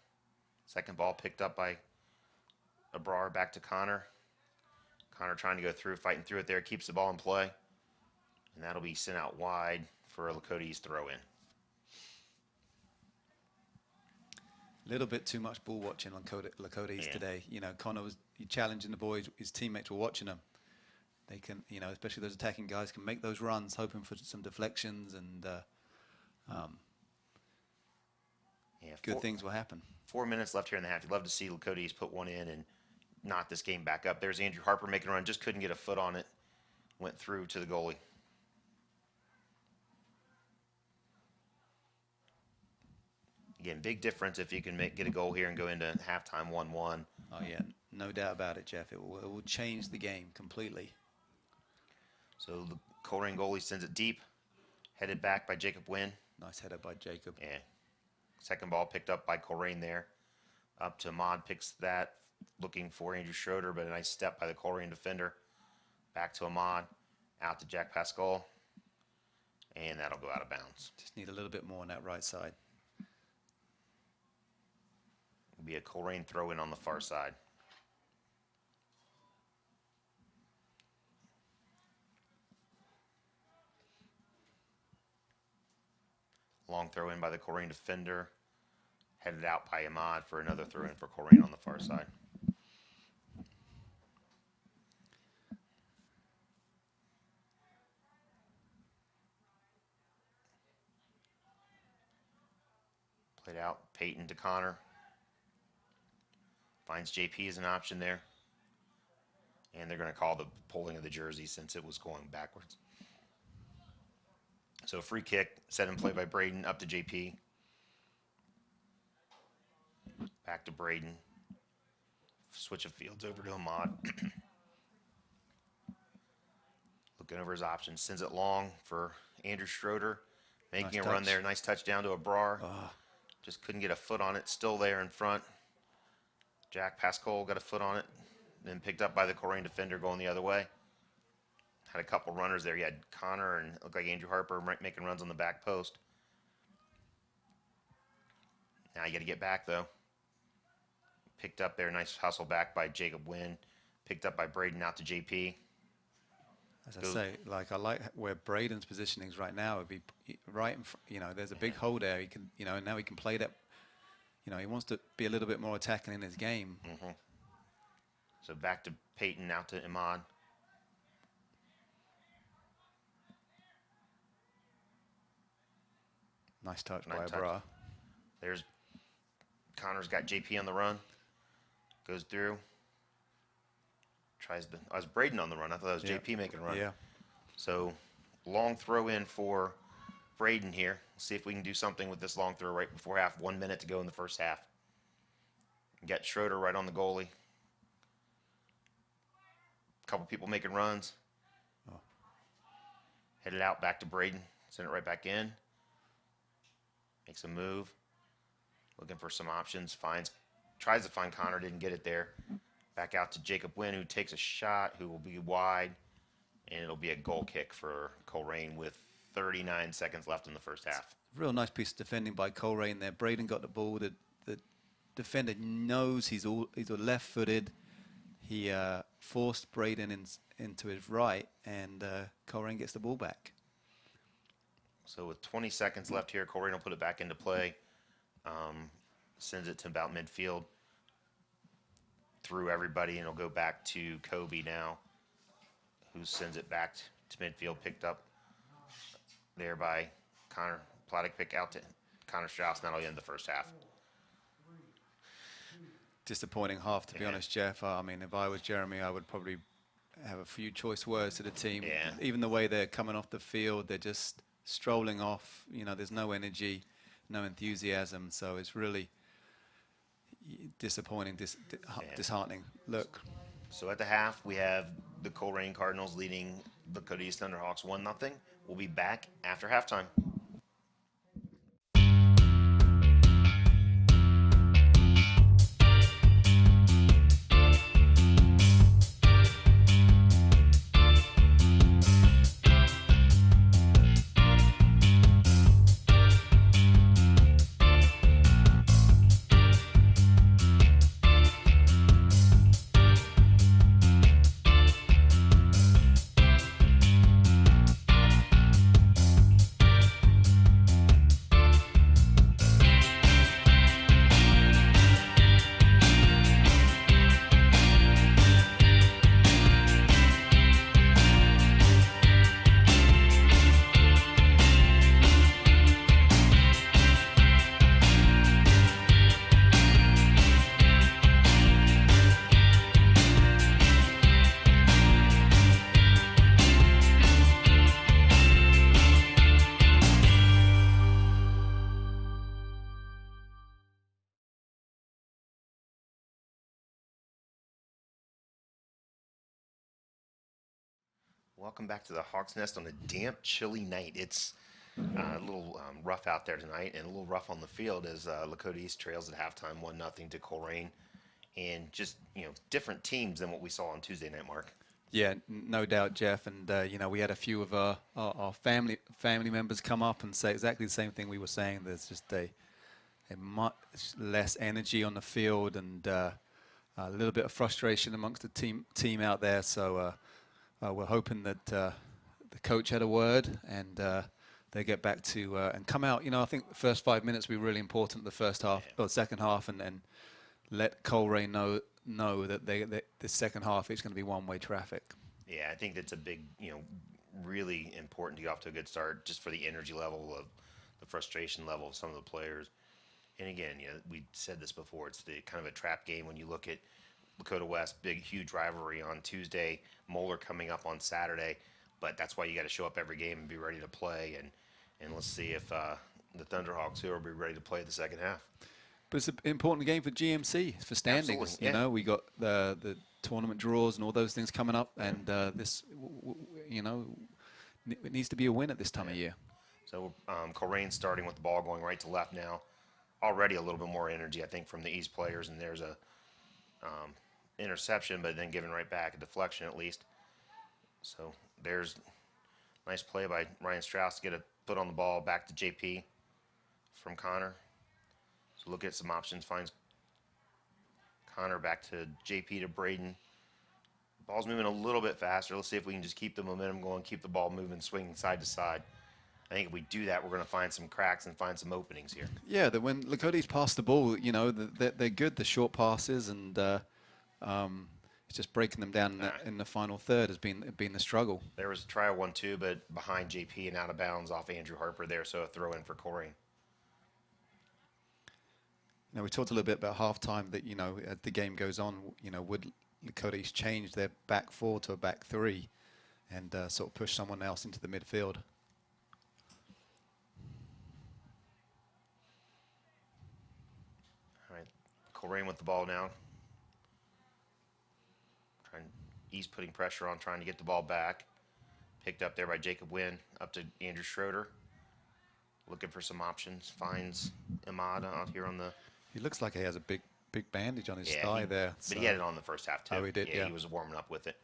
A: Second ball picked up by Abrar, back to Connor. Connor trying to go through, fighting through it there, keeps the ball in play. And that'll be sent out wide for a Lakota East throw in.
B: A little bit too much ball watching on Lakota East today. You know, Connor was challenging the boys. His teammates were watching him. They can, you know, especially those attacking guys, can make those runs, hoping for some deflections, and good things will happen.
A: 4 minutes left here in the half. You'd love to see Lakota East put one in and knot this game back up. There's Andrew Harper making a run, just couldn't get a foot on it. Went through to the goalie. Again, big difference if you can get a goal here and go into halftime 1-1.
B: Oh, yeah, no doubt about it, Jeff. It will change the game completely.
A: So the Colerain goalie sends it deep, headed back by Jacob Wynn.
B: Nice header by Jacob.
A: Yeah. Second ball picked up by Colerain there. Up to Ahmad, picks that, looking for Andrew Schroeder, but a nice step by the Colerain defender. Back to Ahmad, out to Jack Pascal, and that'll go out of bounds.
B: Just need a little bit more on that right side.
A: It'll be a Colerain throw in on the far side. Long throw in by the Colerain defender. Headed out by Ahmad for another throw in for Colerain on the far side. Played out. Peyton to Connor. Finds JP as an option there. And they're going to call the pulling of the jersey since it was going backwards. So free kick, set in play by Braden, up to JP. Back to Braden. Switch of fields over to Ahmad. Looking over his options. Sends it long for Andrew Schroeder. Making
B: Nice
A: a run
B: touch.
A: there. Nice touchdown to Abrar.
B: Oh.
A: Just couldn't get a foot on it. Still there in front. Jack Pascal got a foot on it. Then picked up by the Colerain defender going the other way. Had a couple runners there. You had Connor and it looked like Andrew Harper making runs on the back post. Now you got to get back, though. Picked up there. Nice hustle back by Jacob Wynn. Picked up by Braden out to JP.
B: As I say, like I like where Braden's positioning is right now. It'd be right in front, you know, there's a big hole there. He can, you know, and now he can play that. You know, he wants to be a little bit more attacking in his game.
A: Mm-hmm. So back to Peyton, out to Ahmad.
B: Nice touch
A: Nice
B: by
A: touch.
B: Abrar.
A: There's Connor's got JP on the run. Goes through. Tries to. I was Braden on the run. I thought that was
B: Yeah.
A: JP making a run.
B: Yeah.
A: So long throw in for Braden here. See if we can do something with this long throw right before half. 1 minute to go in the first half. Get Schroeder right on the goalie. Couple people making runs.
B: Oh.
A: Headed out back to Braden. Send it right back in. Makes a move. Looking for some options. Tries to find Connor. Didn't get it there. Back out to Jacob Wynn, who takes a shot, who will be wide. And it'll be a goal kick for Colerain with 39 seconds left in the first half.
B: Real nice piece of defending by Colerain there. Braden got the ball. The defender knows he's left-footed. He forced Braden into his right, and Colerain gets the ball back.
A: So with 20 seconds left here, Colerain will put it back into play. Sends it to about midfield. Through everybody, and it'll go back to Kobe now, who sends it back to midfield, picked up there by Connor Plottick, pick out to Connor Strauss, not only in the first half.
B: Disappointing half, to be honest, Jeff. I mean, if I was Jeremy, I would probably have a few choice words to the team.
A: Yeah.
B: Even the way they're coming off the field, they're just strolling off. You know, there's no energy, no enthusiasm. So it's really disappointing, disheartening. Look.
A: So at the half, we have the Colerain Cardinals leading the Lakota East Thunderhawks 1-0. We'll be back after halftime. Welcome back to the Hawks Nest on a damp, chilly night. It's a little rough out there tonight and a little rough on the field as Lakota East trails at halftime 1-0 to Colerain. And just, different teams than what we saw on Tuesday night, Mark.
B: Yeah, no doubt, Jeff. And, we had a few of our family members come up and say exactly the same thing we were saying. There's just a much less energy on the field and a little bit of frustration amongst the team out there. So we're hoping that the coach had a word and they get back to and come out. I think the first 5 minutes will be really important, the first half or second half, and let Colerain know that the second half is going to be one-way traffic. Yeah,
A: I think that's a big, really important to get off to a good start just for the energy level of the frustration level of some of the players. And again, we said this before, it's the kind of a trap game when you look at Lakota West, big, huge rivalry on Tuesday, Moeller coming up on Saturday, but that's why you got to show up every game and be ready to play, and let's see if the Thunderhawks here will be ready to play the second half.
B: But it's an important game for GMC, for standings.
A: Absolutely,
B: we got the tournament draws and all those things coming up, and this, it needs to be a win at this time of year.
A: So Colerain starting with the ball going right to left now. Already a little bit more energy, I think, from the East players, and there's a interception, but then given right back, a deflection at least. So there's nice play by Ryan Strauss to get a foot on the ball back to JP from Connor. So look at some options, finds Connor back to JP to Braden. Ball's moving a little bit faster. Let's see if we can just keep the momentum going, keep the ball moving, swinging side to side. I think if we do that, we're going to find some cracks and find some openings here. Yeah,
B: when Lakota's pass the ball, they're good, the short passes, and it's just breaking them down in the final third has been the struggle.
A: There was a trial 1-2, but behind JP and out of bounds off Andrew Harper there, so a throw in for Colerain.
B: We talked a little bit about halftime that, as the game goes on, would Lakota East change their back four to a back three and sort of push someone else into the midfield?
A: All right, Colerain with the ball now. East putting pressure on, trying to get the ball back. Picked up there by Jacob Wynn, up to Andrew Schroeder. Looking for some options. Finds Imada out here on the...
B: He looks like he has a big bandage on his thigh there.
A: But he had it on the first half, too.
B: Oh, he did, yeah.
A: He was warming up with it.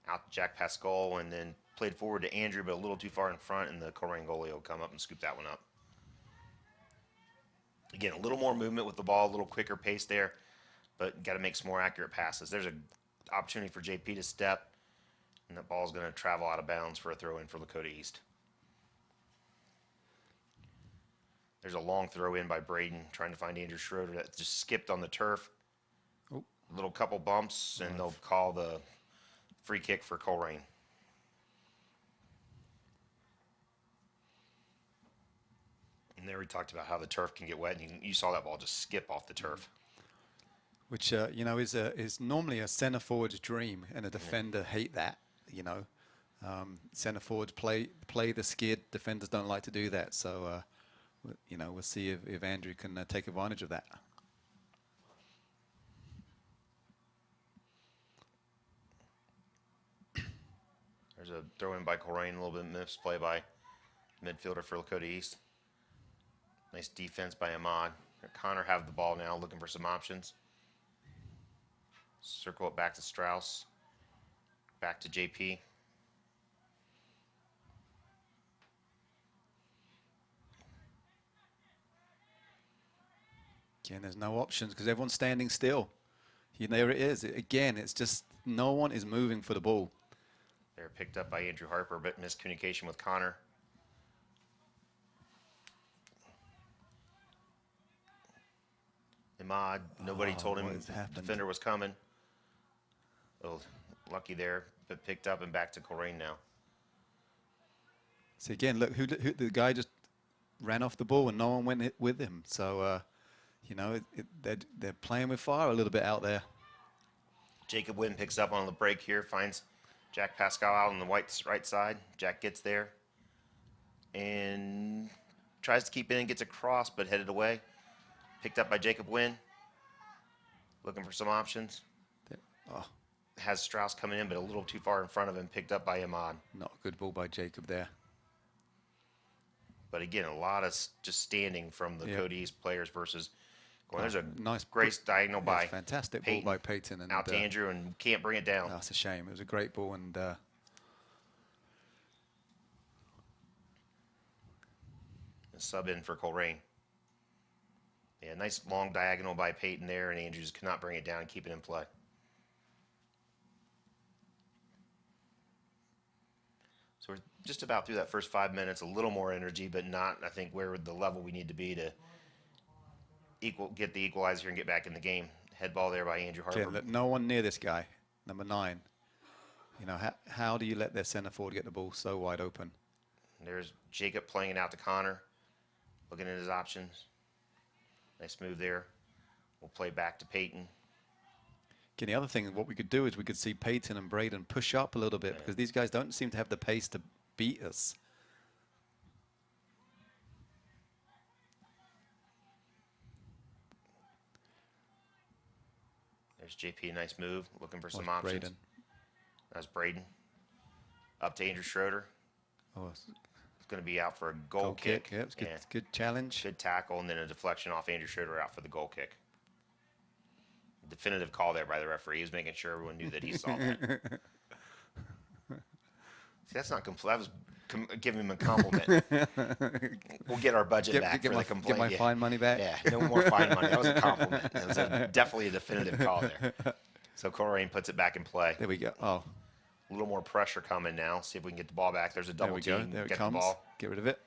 A: Out to Jack Pascal, and then played forward to Andrew, but a little too far in front, and the Colerain goalie will come up and scoop that one up. Again, a little more movement with the ball, a little quicker pace there, but got to make some more accurate passes. There's an opportunity for JP to step, and that ball is going to travel out of bounds for a throw-in for Lakota East. There's a long throw-in by Braden, trying to find Andrew Schroeder. That just skipped on the turf. A little couple bumps, and they'll call the free kick for Colerain. And there we talked about how the turf can get wet, and you saw that ball just skip off the turf.
B: Which you know is normally a center forward's dream, and a defender hate that. You know, center forwards play the skid. Defenders don't like to do that. So you know, we'll see if Andrew can take advantage of that.
A: There's a throw in by Colerain, a little bit misplay by midfielder for Lakota East. Nice defense by Ahmad. Connor have the ball now, looking for some options. Circle it back to Strauss. Back to JP.
B: Again, there's no options because everyone's standing still. There it is. Again, it's just no one is moving for the ball.
A: They're picked up by Andrew Harper, but miscommunication with Connor. Ahmad, nobody told him the defender was coming. Oh, lucky there, but picked up and back to Colerain now.
B: So again, look, who the guy just ran off the ball and no one went with him. So you know, they're playing with fire a little bit out there.
A: Jacob Wynn picks up on the break here, finds Jack Pascal out on the right side. Jack gets there and tries to keep in, gets across, but headed away. Picked up by Jacob Wynn. Looking for some options.
B: Oh,
A: Has Strauss coming in, but a little too far in front of him. Picked up by Ahmad.
B: not a good ball by Jacob there.
A: But again, a lot of just standing from the Lakota East players versus going. There's a
B: nice
A: grace diagonal by
B: fantastic
A: Peyton,
B: ball by Peyton and
A: out to Andrew, and can't bring it down.
B: That's a shame. It was a great ball, and
A: A sub in for Colerain. Yeah, nice long diagonal by Peyton there, and Andrews could not bring it down and keep it in play. So we're just about through that first 5 minutes, a little more energy, but not, I think, where the level we need to be to get the equalizer here and get back in the game. Head ball there by Andrew Harper.
B: again, look, no one near this guy, number 9. You know, how do you let their center forward get the ball so wide open?
A: There's Jacob playing it out to Connor, looking at his options. Nice move there. We'll play back to Peyton.
B: Again, the other thing, what we could do is we could see Peyton and Braden push up a little bit because these guys don't seem to have the pace to beat us.
A: There's JP, nice move, looking for some options.
B: Braden.
A: That's Braden. Up to Andrew Schroeder.
B: Oh,
A: It's going to be out for a goal kick.
B: Yeah, it's good, good challenge.
A: Good tackle, and then a deflection off Andrew Schroeder out for the goal kick. Definitive call there by the referee. He was making sure everyone knew that he saw that. See, that's not that was giving him a compliment. We'll get our budget back for the complaint.
B: Get my fine money back?
A: Yeah, no more fine money. That was a compliment. It was definitely a definitive call there. So Colerain puts it back in play.
B: There we go. Oh,
A: A little more pressure coming now. See if we can get the ball back. There's a
B: there
A: double
B: we go.
A: team.
B: There it
A: Get
B: comes.
A: the ball,
B: Get rid of it.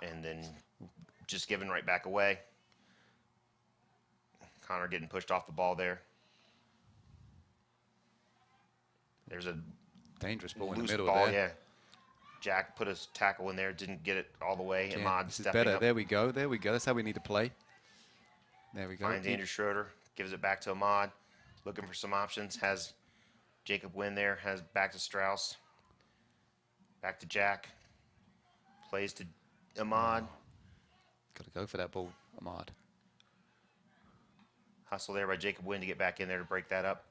A: and then just giving right back away. Connor getting pushed off the ball there. There's a
B: Dangerous ball in the
A: loose
B: middle
A: ball,
B: there.
A: yeah. Jack put his tackle in there, didn't get it all the way.
B: Again,
A: Ahmad
B: this is
A: stepping
B: better.
A: up,
B: There we go. There we go. That's how we need to play. There we go.
A: finds Andrew Schroeder, gives it back to Ahmad, looking for some options. Has Jacob Wynn there, has back to Strauss, back to Jack, plays to Ahmad.
B: Got to go for that ball, Ahmad.
A: Hustle there by Jacob Wynn to get back in there to break that up.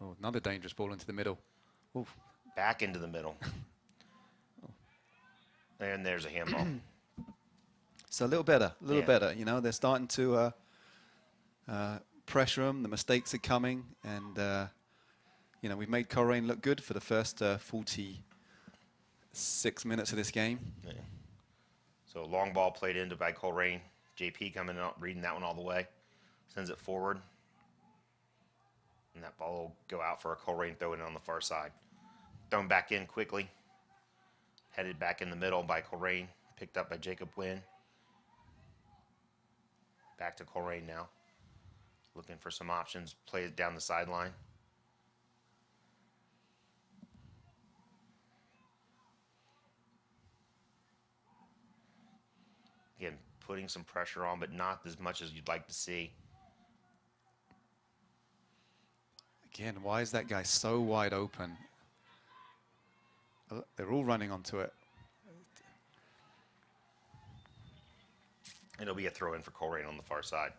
B: Oh, another dangerous ball into the middle. Oof.
A: Back into the middle. And there's a handball.
B: So a little better,
A: Yeah.
B: better. You know, they're starting to pressure them. The mistakes are coming, and you know, we've made Colerain look good for the first 46 minutes of this game.
A: Yeah. So long ball played into by Colerain. JP coming out, reading that one all the way. Sends it forward. And that ball will go out for a Colerain throw in on the far side. Thrown back in quickly. Headed back in the middle by Colerain. Picked up by Jacob Wynn. Back to Colerain now. Looking for some options. Play it down the sideline. Again, putting some pressure on, but not as much as you'd like to see.
B: Again, why is that guy so wide open? They're all running onto it.
A: It'll be a throw in for Colerain on the far side.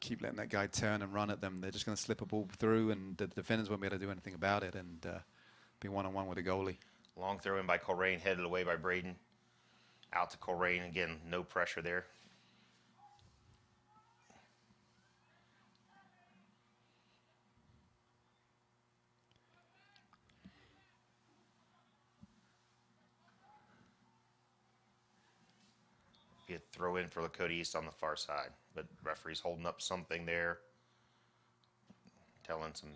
B: Keep letting that guy turn and run at them, they're just going to slip a ball through, and the defenders won't be able to do anything about it, and be one-on-one with a goalie.
A: Long throw in by Colerain, headed away by Braden. Out to Colerain. Again, no pressure there. Be a throw in for Lakota East on the far side, but referee's holding up something there, telling some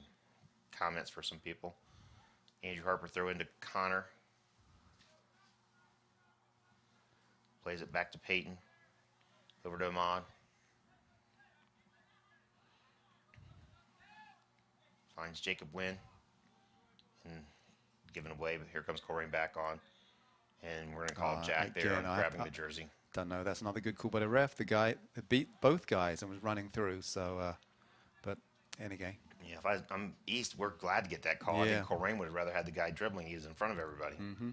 A: comments for some people. Andrew Harper throw into Connor. Plays it back to Peyton. Over to Ahmad. Finds Jacob Wynn. And given away, but here comes Colerain back on. And we're going to call Jack there on grabbing the jersey.
B: Don't know. That's another good call by the ref. The guy beat both guys and was running through. So, but anyway.
A: Yeah, if I'm East, we're glad to get that call.
B: Yeah.
A: I think Colerain would have rather had the guy dribbling. He was in front of everybody.
B: Mm-hmm.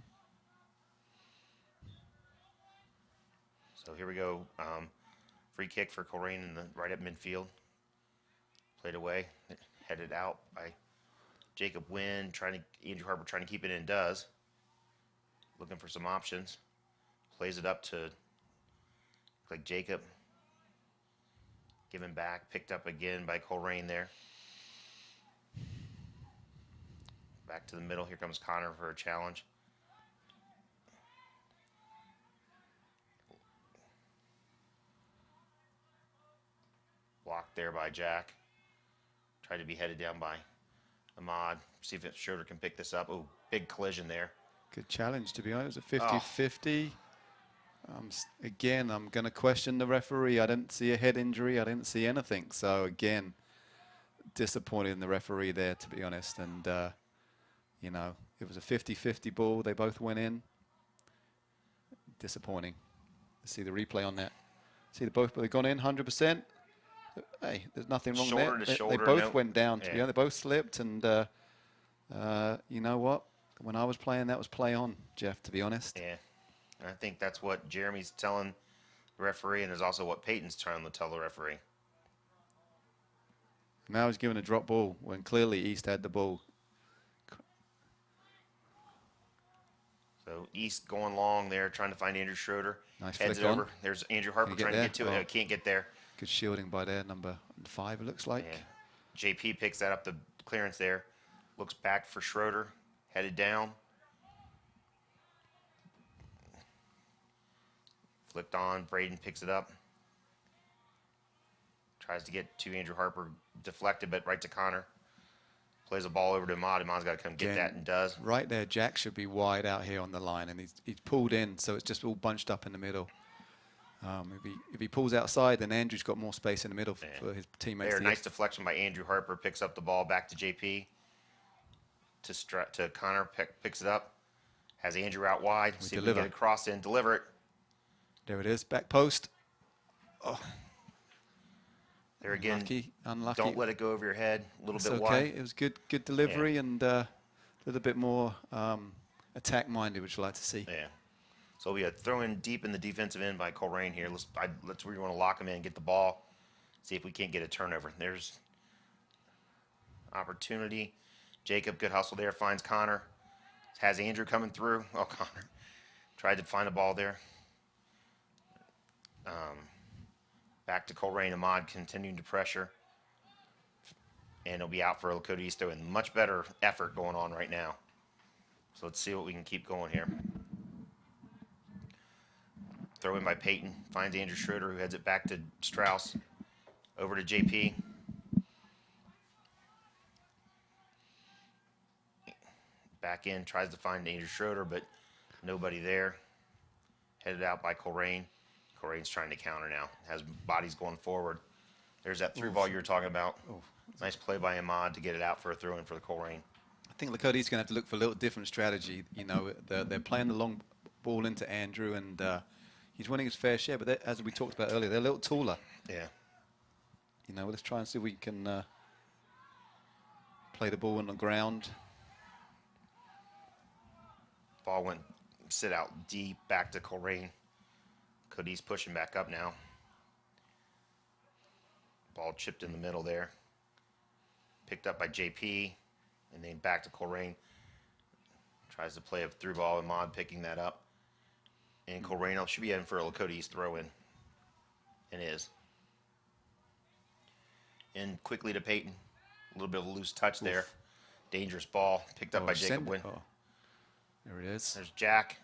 A: So here we go. Free kick for Colerain in the right up midfield. Played away, headed out by Jacob Wynn. Andrew Harper trying to keep it in. Does. Looking for some options. Plays it up to like Jacob. Given back, picked up again by Colerain there. Back to the middle. Here comes Connor for a challenge. Blocked there by Jack. Tried to be headed down by Ahmad. See if Schroeder can pick this up. Oh, big collision there.
B: Good challenge, to be honest. It was a 50-50. Again, I'm going to question the referee. I didn't see a head injury. I didn't see anything. So, again, disappointed in the referee there, to be honest. And, you know, it was a 50-50 ball. They both went in. Disappointing. See the replay on that. See they've gone in 100%. Hey, there's nothing wrong
A: Shoulder
B: there.
A: to shoulder,
B: They both
A: no.
B: went down. To be
A: Yeah.
B: honest, they both slipped. And you know what? When I was playing, that was play on, Jeff, to be honest.
A: Yeah. And I think that's what Jeremy's telling the referee, and is also what Peyton's trying to tell the referee.
B: Now he's given a drop ball when clearly East had the ball.
A: So East going long there, trying to find Andrew Schroeder.
B: Nice
A: Heads
B: flick
A: it
B: on.
A: over. There's Andrew Harper
B: Can he get
A: trying to
B: there?
A: get to it.
B: Oh.
A: Can't get there.
B: Good shielding by there, number 5, it looks like.
A: Yeah. JP picks that up, the clearance there. Looks back for Schroeder. Headed down. Flicked on. Braden picks it up. Tries to get to Andrew Harper. Deflected, but right to Connor. Plays a ball over to Ahmad. Ahmad's got to come get
B: Again,
A: that, and does.
B: Right there, Jack should be wide out here on the line, and he's pulled in, so it's just all bunched up in the middle. If he pulls outside, then Andrew's got more space in the middle for his teammates.
A: There, nice deflection by Andrew Harper. Picks up the ball back to JP. To Connor. Picks it up. Has Andrew out wide. See if we can get a cross in. Deliver it.
B: There it is, back post. Oh,
A: there again.
B: Unlucky.
A: Don't let it go over your head. A little
B: It's
A: bit
B: okay.
A: wide.
B: It was good delivery, and a little bit more attack-minded, which I like to see.
A: Yeah. So we had throw in deep in the defensive end by Colerain here. Let's really want to lock him in, get the ball, see if we can't get a turnover. There's opportunity. Jacob, good hustle there, finds Connor. Has Andrew coming through. Oh, Connor tried to find a ball there. Back to Colerain. Ahmad continuing to pressure. And it'll be out for Lakota East, and much better effort going on right now. So let's see what we can keep going here. Throw in by Peyton. Finds Andrew Schroeder, who heads it back to Strauss. Over to JP. Back in, tries to find Andrew Schroeder, but nobody there. Headed out by Colerain. Colerain's trying to counter now. Has bodies going forward. There's that through ball you were talking about. Nice play by Ahmad to get it out for a throw-in for the Colerain.
B: I think Lakota East going to have to look for a little different strategy. You know, they're playing the long ball into Andrew, and he's winning his fair share. But as we talked about earlier, they're a little taller.
A: Yeah.
B: You know, let's try and see if we can play the ball on the ground.
A: Ball went sit out deep back to Colerain. Cody's pushing back up now. Ball chipped in the middle there. Picked up by JP, and then back to Colerain. Tries to play a through ball, and Mod picking that up. And Colerain should be in for a Lakota East throw in. And is. And quickly to Peyton. A little bit of a loose touch there. Dangerous ball. Picked up by Jacob Wynn.
B: Oh. There it is.
A: There's Jack.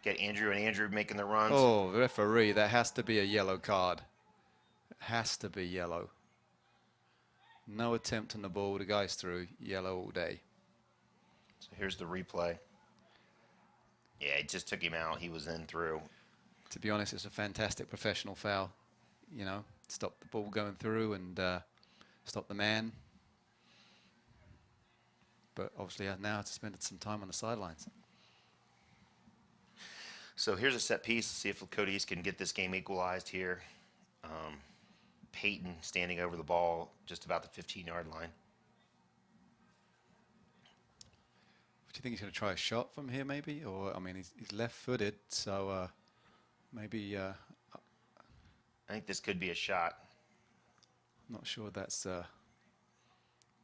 A: Get Andrew, and Andrew making the runs.
B: Oh, the referee, that has to be a yellow card. It has to be yellow. No attempt on the ball. The guy's through. Yellow all day.
A: So here's the replay. Yeah, it just took him out. He was in through.
B: To be honest, it's a fantastic professional foul. You know, stop the ball going through and stop the man. But obviously now it's spent some time on the sidelines.
A: So here's a set piece. See if Lakota East can get this game equalized here. Peyton standing over the ball just about the 15-yard line.
B: Do you think he's going to try a shot from here maybe? Or, I mean, he's left-footed, so maybe...
A: I think this could be a shot.
B: Not sure that's a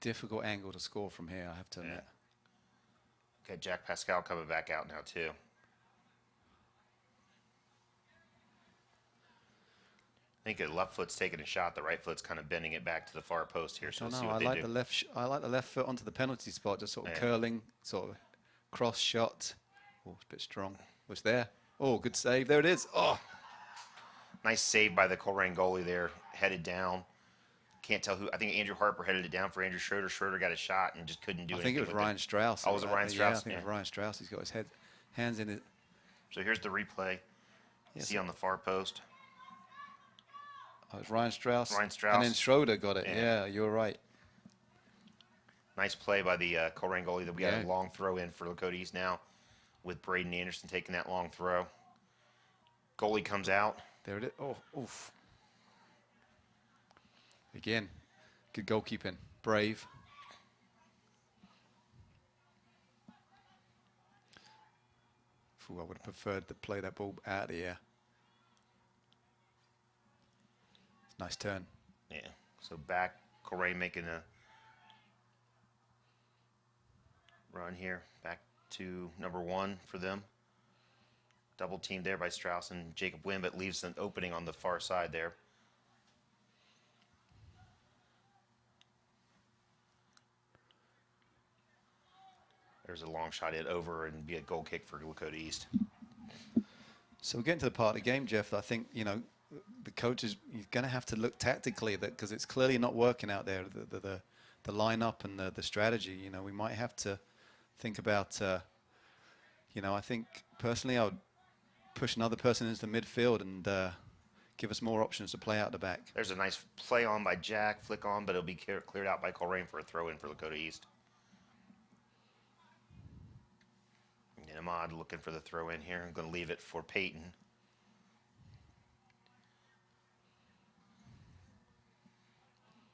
B: difficult angle to score from here, I have to admit.
A: Okay, Jack Pascal coming back out now too. I think the left foot's taking a shot. The right foot's kind of bending it back to the far post here. So we'll see what they do.
B: I like the left foot onto the penalty spot, just sort of curling, sort of cross shot. Oh, it's a bit strong. Was there? Oh, good save. There it is. Oh,
A: nice save by the Colerain goalie there, headed down. Can't tell who. I think Andrew Harper headed it down for Andrew Schroeder. Schroeder got a shot and just couldn't do anything.
B: I think it was Ryan Strauss.
A: Oh, was it Ryan Strauss?
B: Yeah, I think it was Ryan Strauss. He's got his hands in it.
A: So here's the replay.
B: Yes,
A: see on the far post.
B: Oh, it's Ryan Strauss.
A: Ryan Strauss.
B: And then Schroeder got it. Yeah, you're right.
A: Nice play by the Colerain goalie. That we got a long throw in for Lakota East now, with Braden Anderson taking that long throw. Goalie comes out.
B: There it is. Oh, oof. Again, good goalkeeping. Brave. Ooh, I would have preferred to play that ball out of the air. Nice turn.
A: Yeah. So back, Colerain making a run here. Back to number 1 for them. Double teamed there by Strauss and Jacob Wynn, but leaves an opening on the far side there. There's a long shot hit over and be a goal kick for Lakota East.
B: So we're getting to the part of the game, Jeff, that I think, you know, the coach is going to have to look tactically, that because it's clearly not working out there, the lineup and the strategy. You know, we might have to think about, you know, I think personally I would push another person into the midfield and give us more options to play out the back.
A: There's a nice play on by Jack, flick on, but it'll be cleared out by Colerain for a throw in for Lakota East. And Ahmad looking for the throw in here. I'm going to leave it for Peyton.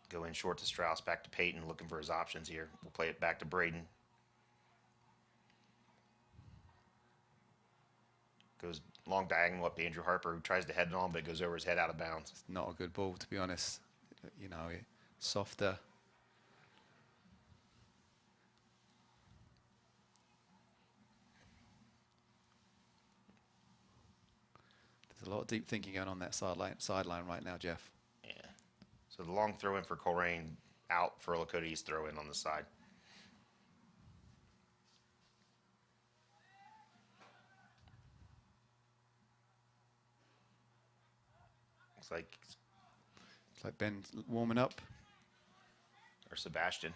A: Go in short to Strauss, back to Peyton, looking for his options here. We'll play it back to Braden. Goes long diagonal up to Andrew Harper, who tries to head it on, but it goes over his head out of bounds.
B: It's not a good ball, to be honest. You know, softer. There's a lot of deep thinking going on that sideline right now, Jeff.
A: Yeah. So the long throw in for Colerain, out for Lakota East throw in on the side. Looks
B: like Ben's warming up.
A: Or Sebastian.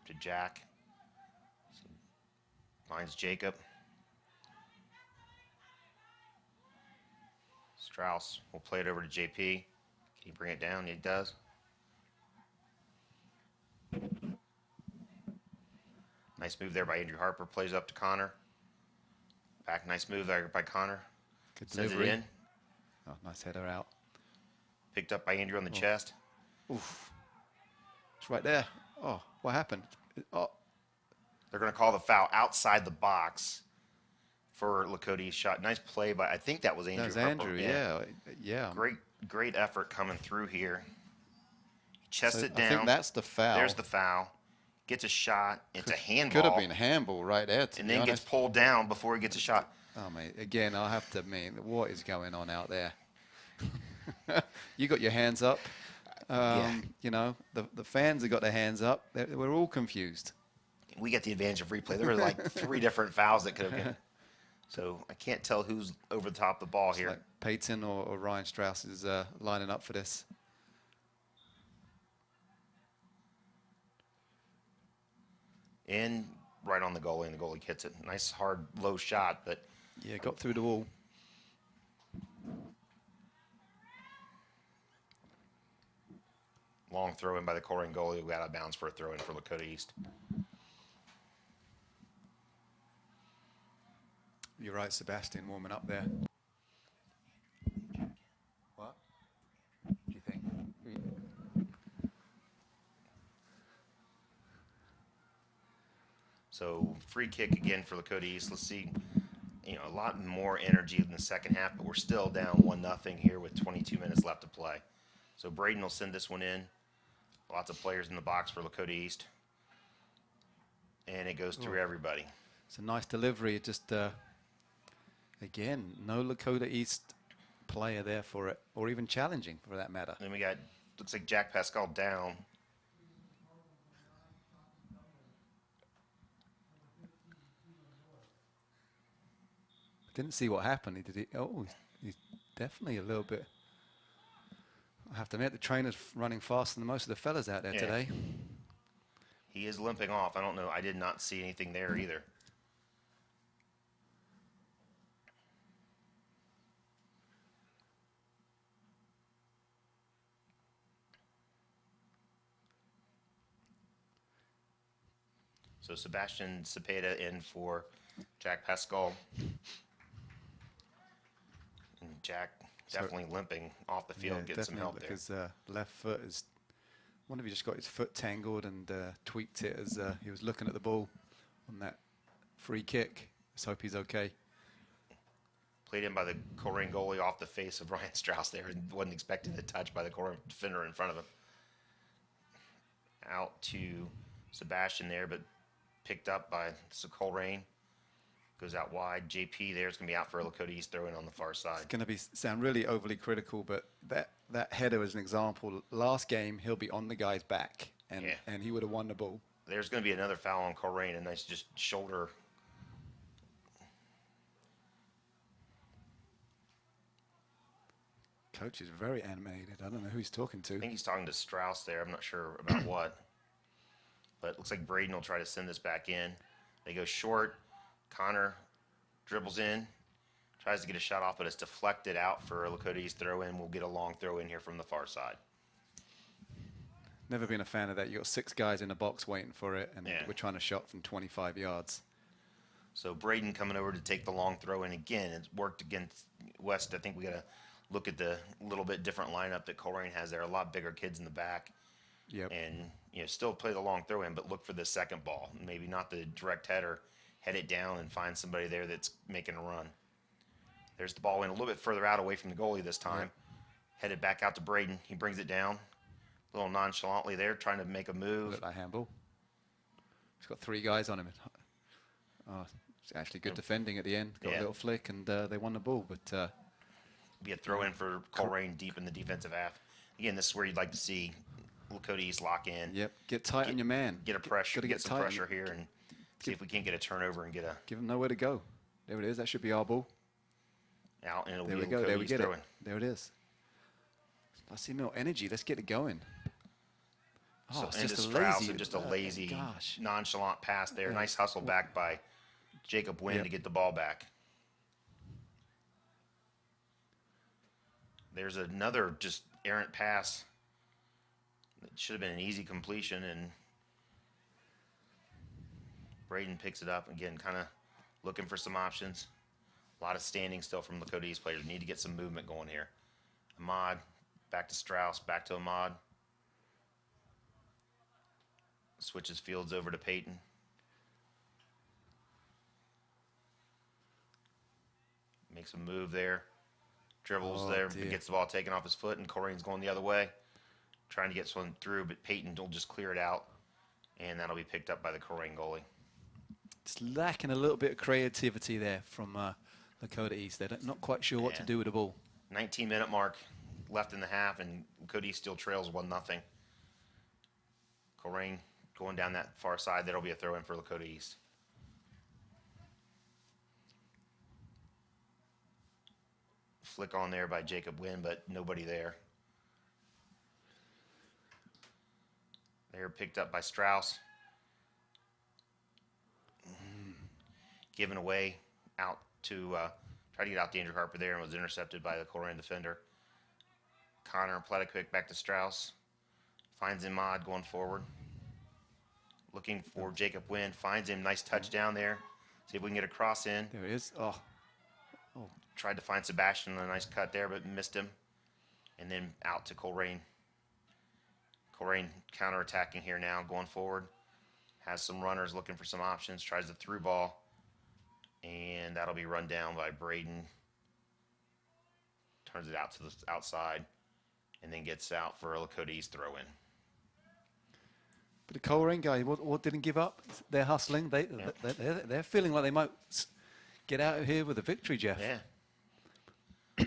A: To Jack. Finds Jacob. Strauss will play it over to JP. Can he bring it down? He does. Nice Nice move there by Andrew Harper. Plays up to Connor. Back, nice move there by Connor.
B: Good
A: Sends
B: delivery.
A: it in.
B: Oh, nice header out.
A: Picked up by Andrew on the chest.
B: Oof. It's right there. Oh, what happened? Oh,
A: They're going to call the foul outside the box for Lakota's shot. Nice play by, I think that was Andrew
B: that was
A: Harper.
B: Andrew. Yeah. Yeah.
A: Great effort coming through here. Chest
B: So
A: it down.
B: I think that's the foul.
A: There's the foul. Gets a shot. It's a handball.
B: Could have been a handball right there,
A: and then gets pulled down before he gets a shot.
B: Oh, mate. Again, I'll have to admit, what is going on out there? You got your hands up. You know, the fans have got their hands up. We're all confused.
A: We get the advantage of replay. There were like 3 different fouls that could have been. So I can't tell who's over the top of the ball here.
B: Like Peyton or Ryan Strauss is lining up for this.
A: In right on the goalie, and the goalie hits it. Nice, hard, low shot, but
B: yeah, got through the wall.
A: long throw in by the Colerain goalie, who got out of bounds for a throw in for Lakota East.
B: You're right, Sebastian, warming up there. What do you think?
A: So free kick again for Lakota East. Let's see, a lot more energy in the second half, but we're still down 1-0 here with 22 minutes left to play. So Braden will send this one in. Lots of players in the box for Lakota East. And it goes through everybody.
B: It's a nice delivery. Just, again, no Lakota East player there for it, or even challenging for that matter.
A: Then we got, looks like Jack Pascal down.
B: Didn't see what happened. He's definitely a little bit. I have to admit, the trainer's running faster than most of the fellas out there today.
A: He is limping off. I don't know. I did not see anything there either. So Sebastian Cepeda in for Jack Pascal. And Jack definitely limping off the field, getting some help there.
B: His left foot is. I wonder if he just got his foot tangled and tweaked it as he was looking at the ball on that free kick. Let's hope he's okay.
A: Played in by the Colerain goalie off the face of Ryan Strauss there, and wasn't expecting the touch by the Colerain defender in front of him. Out to Sebastian there, but picked up by Colerain. Goes out wide. JP there is going to be out for a Lakota East throw in on the far side.
B: It's going to sound really overly critical, but that header is an example. Last game, he'll be on the guy's back, and he would have won the ball.
A: There's going to be another foul on Colerain, a nice just shoulder.
B: Coach is very animated. I don't know who he's talking to.
A: I think he's talking to Strauss there. I'm not sure about what. But it looks like Braden will try to send this back in. They go short. Connor dribbles in, tries to get a shot off, but it's deflected out for a Lakota East throw in. We'll get a long throw in here from the far side.
B: Never been a fan of that. You got 6 guys in the box waiting for it, and we're trying to shot from 25 yards.
A: So Braden coming over to take the long throw in again. It's worked against West. I think we got to look at the little bit different lineup that Colerain has there. A lot bigger kids in the back.
B: Yep.
A: And still play the long throw in, but look for the second ball. Maybe not the direct header. Head it down and find somebody there that's making a run. There's the ball in a little bit further out away from the goalie this time.
B: Yep.
A: Headed back out to Braden. He brings it down. A little nonchalantly there, trying to make a move.
B: Look like handball. He's got 3 guys on him. It's actually good defending at the end. Got a little flick, and they won the ball. But
A: be a throw in for Colerain deep in the defensive half. Again, this is where you'd like to see Lakota East lock in.
B: Yep, get tight on your man.
A: Get a pressure,
B: Gotta
A: get some
B: tight.
A: pressure here, and see if we can't get a turnover and get a
B: Give him nowhere to go. There it is. That should be our ball.
A: out, and it'll
B: There
A: be
B: we go.
A: Lakota
B: There we
A: East
B: get
A: throw
B: it.
A: in.
B: There it is. I see more energy. Let's get it going.
A: So
B: It's
A: into
B: just a
A: Strauss
B: lazy.
A: and just a lazy,
B: Gosh.
A: nonchalant pass there. Nice hustle back by Jacob Wynn to get the ball back. There's another just errant pass. It should have been an easy completion, and Braden picks it up again, kind of looking for some options. A lot of standing still from Lakota East players. Need to get some movement going here. Ahmad, back to Strauss, back to Ahmad. Switches fields over to Peyton. Makes a move there. Dribbles there,
B: dear.
A: gets the ball taken off his foot, and Colerain's going the other way. Trying to get someone through, but Peyton will just clear it out. And that'll be picked up by the Colerain goalie.
B: It's lacking a little bit of creativity there from Lakota East. They're not quite sure what to do with the ball.
A: 19-minute mark left in the half, and Lakota East still trails 1-0. Colerain going down that far side. That'll be a throw-in for Lakota East. Flick on there by Jacob Wynn, but nobody there. They're picked up by Strauss. Given away out to try to get out to Andrew Harper there, and was intercepted by the Colerain defender. Connor Pledequick back to Strauss. Finds Ahmad going forward. Looking for Jacob Wynn. Finds him. Nice touchdown there. See if we can get a cross in.
B: There it is. Oh.
A: Tried to find Sebastian. A nice cut there, but missed him. And then out to Colerain. Colerain counterattacking here now, going forward. Has some runners looking for some options. Tries the through ball. And that'll be run down by Braden. Turns it out to the outside. And then gets out for a Lakota East throw-in.
B: But the Colerain guy, what didn't give up? They're hustling. They're feeling like they might get out of here with a victory, Jeff.
A: Yeah.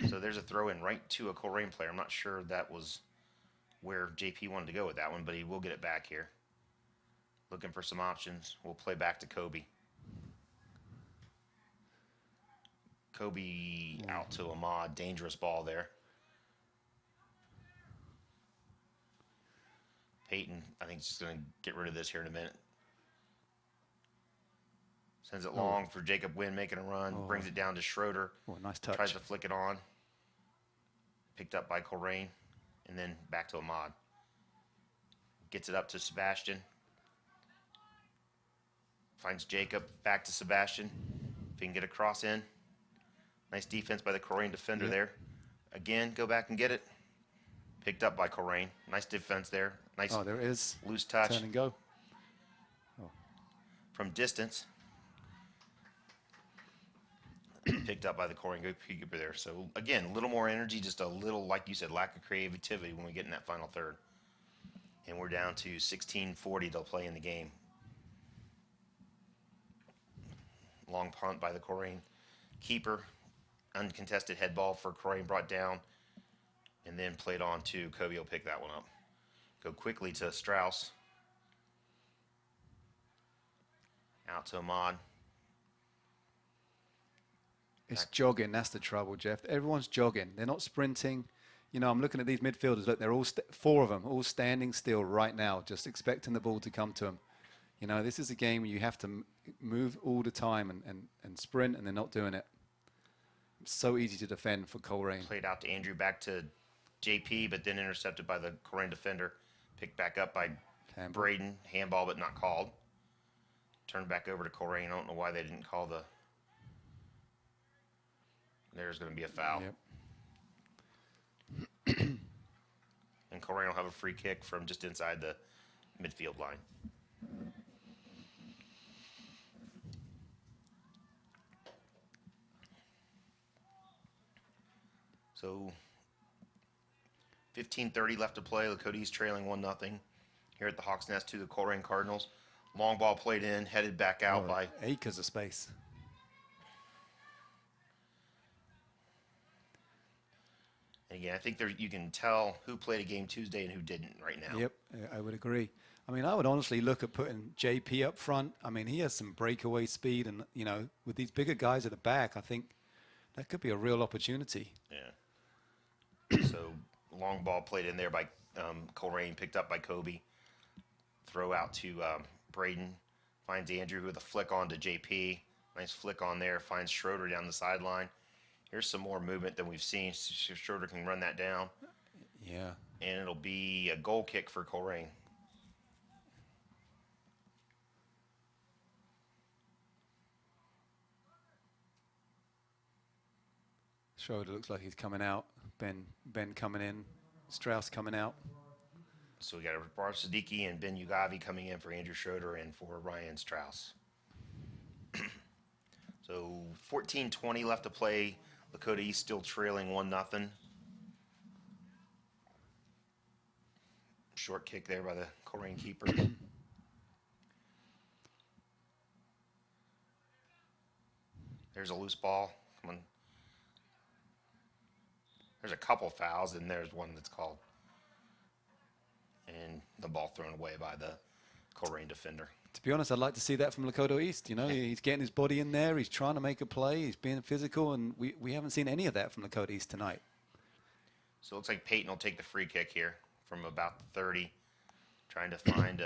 A: So there's a throw-in right to a Colerain player. I'm not sure that was where JP wanted to go with that one, but he will get it back here. Looking for some options. We'll play back to Kobe. Kobe out to Ahmad. Dangerous ball there. Peyton, I think, is just going to get rid of this here in a minute. Sends it long for Jacob Wynn making a run. Brings it down to Schroeder.
B: Nice touch.
A: Tries to flick it on. Picked up by Colerain. And then back to Ahmad. Gets it up to Sebastian. Finds Jacob. Back to Sebastian. If he can get a cross in. Nice defense by the Colerain defender there. Again, go back and get it. Picked up by Colerain. Nice defense there. Nice.
B: There it is.
A: Loose touch.
B: Turn and go.
A: From distance. Picked up by the Colerain goalkeeper there. So, again, a little more energy, just a little, like you said, lack of creativity when we get in that final third. And we're down to 16:40 to play in the game. Long punt by the Colerain keeper. Uncontested head ball for Colerain brought down. And then played on to Kobe will pick that one up. Go quickly to Strauss. Out to Ahmad.
B: It's jogging. That's the trouble, Jeff. Everyone's jogging. They're not sprinting. You know, I'm looking at these midfielders. Look, they're all four of them, all standing still right now, just expecting the ball to come to them. You know, this is a game where you have to move all the time and sprint, and they're not doing it. It's so easy to defend for Colerain.
A: Played out to Andrew, back to JP, but then intercepted by the Colerain defender. Picked back up by Braden. Handball, but not called. Turned back over to Colerain. I don't know why they didn't call the... There's going to be a foul.
B: Yep.
A: And Colerain will have a free kick from just inside the midfield line. So 15:30 left to play. Lakota East trailing 1-0 here at the Hawks Nest to the Colerain Cardinals. Long ball played in, headed back out by
B: acres of space.
A: And again, I think you can tell who played a game Tuesday and who didn't right now.
B: Yep, I would agree. I mean, I would honestly look at putting JP up front. I mean, he has some breakaway speed, and, you know, with these bigger guys at the back, I think that could be a real opportunity.
A: Yeah. So long ball played in there by Colerain, picked up by Kobe. Throw out to Braden. Finds Andrew with a flick on to JP. Nice flick on there. Finds Schroeder down the sideline. Here's some more movement than we've seen. Schroeder can run that down.
B: Yeah.
A: And it'll be a goal kick for Colerain.
B: Schroeder looks like he's coming out. Ben coming in. Strauss coming out.
A: So we got Varsity and Ben Ugavi coming in for Andrew Schroeder and for Ryan Strauss. So 14:20 left to play. Lakota East still trailing 1-0. Short kick there by the Colerain keeper. There's a loose ball. Come on. There's a couple fouls, and there's one that's called. And the ball thrown away by the Colerain defender.
B: To be honest, I'd like to see that from Lakota East. You know, he's getting his body in there. He's trying to make a play. He's being physical, and we haven't seen any of that from Lakota East tonight.
A: So it looks like Peyton will take the free kick here from about the 30, trying to find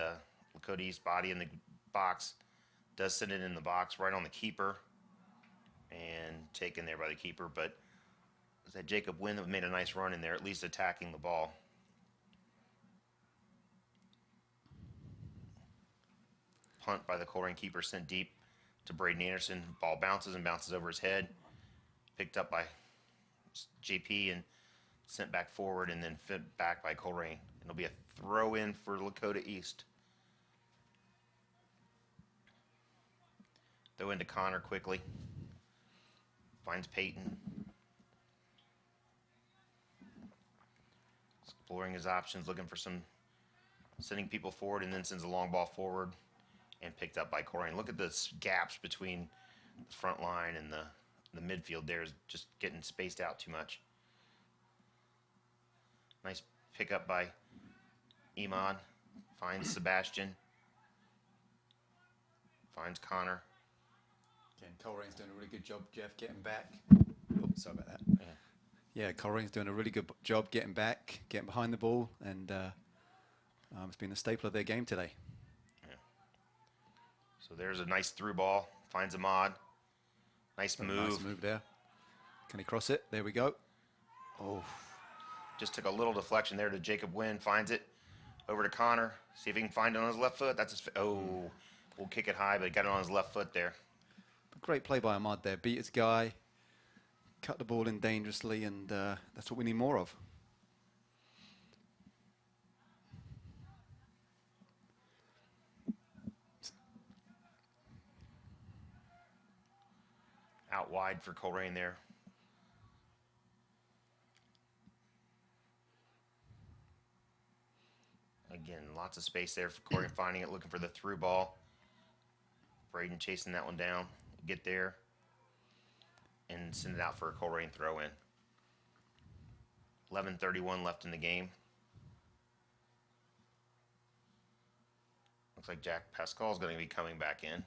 A: Lakota East body in the box. Does send it in the box right on the keeper and taken there by the keeper. But was that Jacob Wynn that made a nice run in there, at least attacking the ball. Punt by the Colerain keeper sent deep to Braden Anderson. Ball bounces and bounces over his head. Picked up by JP and sent back forward and then fed back by Colerain. It'll be a throw in for Lakota East. Throw into Connor quickly. Finds Peyton. Exploring his options, looking for sending people forward, and then sends a long ball forward and picked up by Colerain. Look at the gaps between the front line and the midfield there is just getting spaced out too much. Nice pickup by Iman. Finds Sebastian. Finds Connor.
B: Again, Colerain's doing a really good job, Jeff, getting back. Oh, sorry about that. Yeah, Colerain's doing a really good job getting back, getting behind the ball, and it's been a staple of their game today.
A: So there's a nice through ball. Finds Ahmad. Nice move.
B: Nice move there. Can he cross it? There we go. Oh.
A: Just took a little deflection there to Jacob Wynn. Finds it. Over to Connor. See if he can find it on his left foot. That's his. We'll kick it high, but he got it on his left foot there.
B: Great play by Ahmad there. Beat his guy. Cut the ball in dangerously, and that's what we need more of.
A: Out wide for Colerain there. Again, lots of space there for Colerain finding it, looking for the through ball. Braden chasing that one down. Get there. And send it out for a Colerain throw in. 11:31 left in the game. Looks like Jack Pascal's going to be coming back in.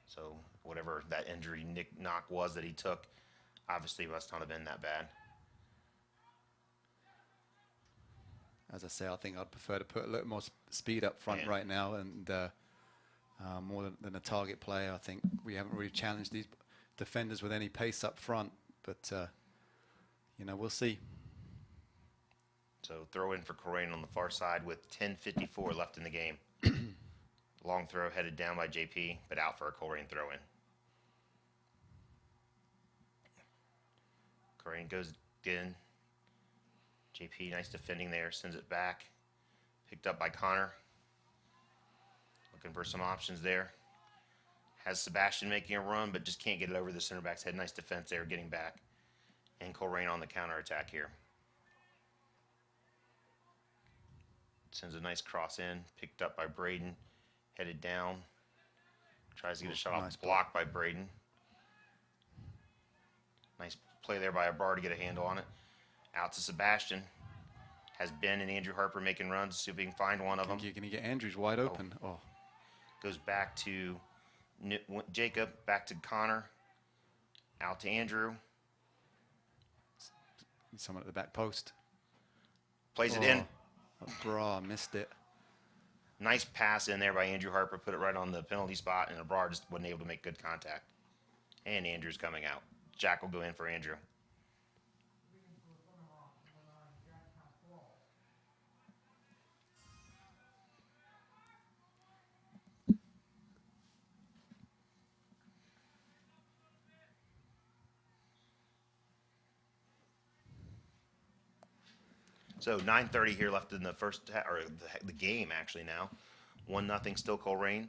A: So whatever that injury knock was that he took, obviously must not have been that bad.
B: As I say, I think I'd prefer to put a little more speed up front right now, and more than a target play. I think we haven't really challenged these defenders with any pace up front, but we'll see.
A: So throw in for Colerain on the far side with 10:54 left in the game. Long throw headed down by JP, but out for a Colerain throw in. Colerain goes in. JP, nice defending there, sends it back. Picked up by Connor. Looking for some options there. Has Sebastian making a run, but just can't get it over the center back's head. Nice defense there, getting back. And Colerain on the counterattack here. Sends a nice cross in, picked up by Braden. Headed down. Tries to get a shot off, blocked by Braden. Nice play there by a bar to get a handle on it. Out to Sebastian. Has Ben and Andrew Harper making runs. See if we can find one of them.
B: Can you get Andrews wide open? Oh.
A: Goes back to Jacob. Back to Connor. Out to Andrew.
B: Someone at the back post.
A: Plays it in.
B: Bra missed it.
A: Nice pass in there by Andrew Harper. Put it right on the penalty spot, and Abrar just wasn't able to make good contact. And Andrew's coming out. Jack will go in for Andrew. So 9:30 here left in the first or the game actually now. 1-0 still Colerain.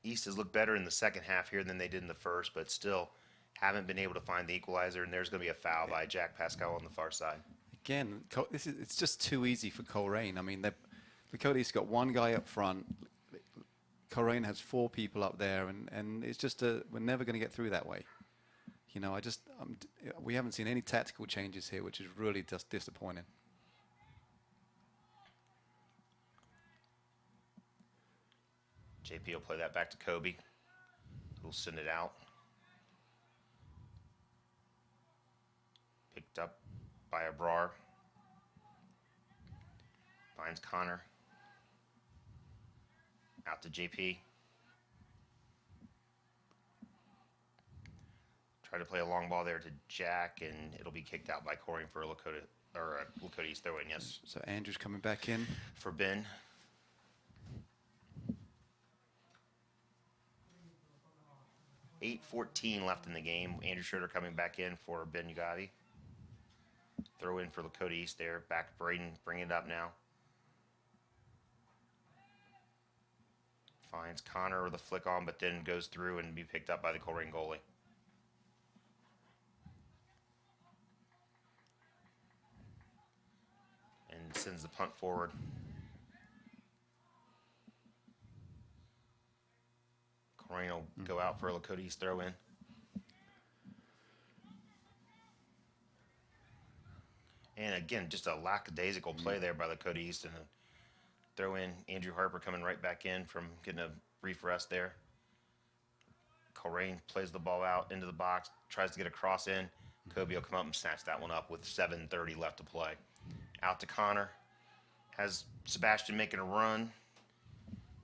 A: East has looked better in the second half here than they did in the first, but still haven't been able to find the equalizer. And there's going to be a foul by Jack Pascal on the far side.
B: Again, it's just too easy for Colerain. I mean, Lakota East got one guy up front. Colerain has 4 people up there, and it's just we're never going to get through that way. You know, we haven't seen any tactical changes here, which is really just disappointing.
A: JP will play that back to Kobe, who'll send it out. Picked up by Abrar. Finds Connor. Out to JP. Try to play a long ball there to Jack, and it'll be kicked out by Colerain for a Lakota, or a Lakota East throw-in, yes.
B: So Andrew's coming back in.
A: For Ben. .8:14 left in the game. Andrew Schroeder coming back in for Ben Ugavi. Throw in for Lakota East there. Back to Braden, bring it up now. Finds Connor with a flick on, but then goes through and be picked up by the Colerain goalie. And sends the punt forward. Colerain will go out for a Lakota East throw in. And again, just a lackadaisical play there by Lakota East, and a throw in. Andrew Harper coming right back in from getting a brief rest there. Colerain plays the ball out into the box, tries to get a cross in. Kobe will come up and snatch that one up with 7:30 left to play. Out to Connor. Has Sebastian making a run.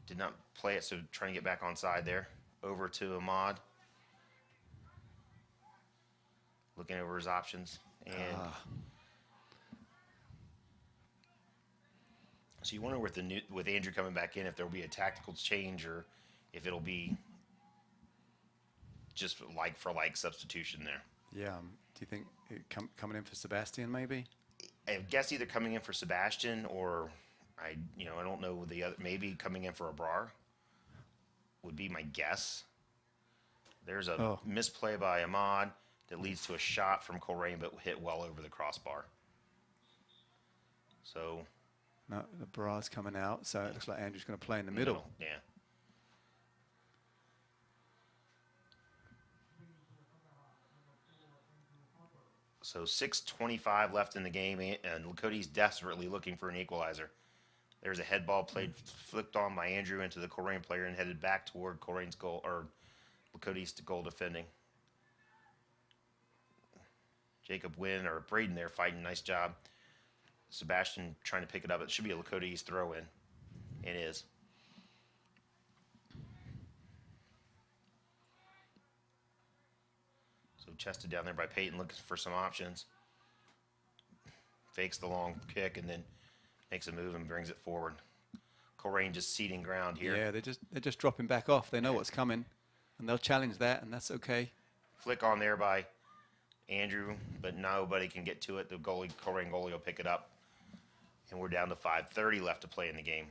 A: Did not play it, so trying to get back on side there. Over to Ahmad. Looking over his options. And so you wonder with Andrew coming back in if there will be a tactical change or if it'll be just like for like substitution there.
B: Yeah. Do you think coming in for Sebastian maybe?
A: I guess either coming in for Sebastian or I don't know the other. Maybe coming in for Abrar would be my guess. There's a misplay by Ahmad that leads to a shot from Colerain, but hit well over the crossbar. So.
B: No, the Bras coming out, so it looks like Andrew's going to play in the middle.
A: Yeah. So 6:25 left in the game, and Lakota East desperately looking for an equalizer. There's a head ball flipped on by Andrew into the Colerain player and headed back toward Colerain's goal, or Lakota East goal defending. Jacob Wynn or Braden there fighting, nice job. Sebastian trying to pick it up. It should be a Lakota East throw in. It is. So chested down there by Peyton, looking for some options. Fakes the long kick and then makes a move and brings it forward. Colerain just ceding ground here.
B: Yeah, they're just dropping back off. They know what's coming, and they'll challenge that, and that's okay.
A: Flick on there by Andrew, but nobody can get to it. The Colerain goalie will pick it up. And we're down to 5:30 left to play in the game.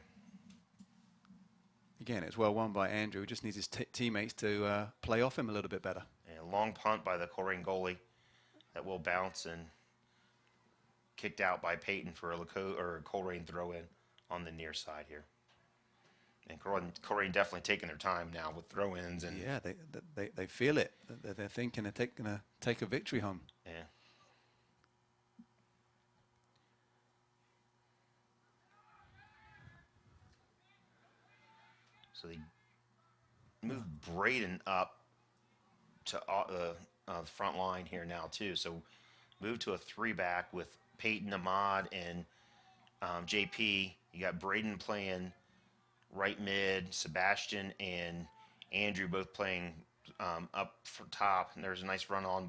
B: Again, it's well won by Andrew. Just needs his teammates to play off him a little bit better.
A: And a long punt by the Colerain goalie that will bounce and kicked out by Peyton for a Colerain throw in on the near side here. And Colerain definitely taking their time now with throw-ins and
B: yeah, they feel it. They're thinking they're going to take a victory home.
A: Yeah. So they move Braden up to the front line here now too. So move to a 3-back with Peyton, Ahmad, and JP. You got Braden playing right mid, Sebastian and Andrew both playing up for top. And there's a nice run on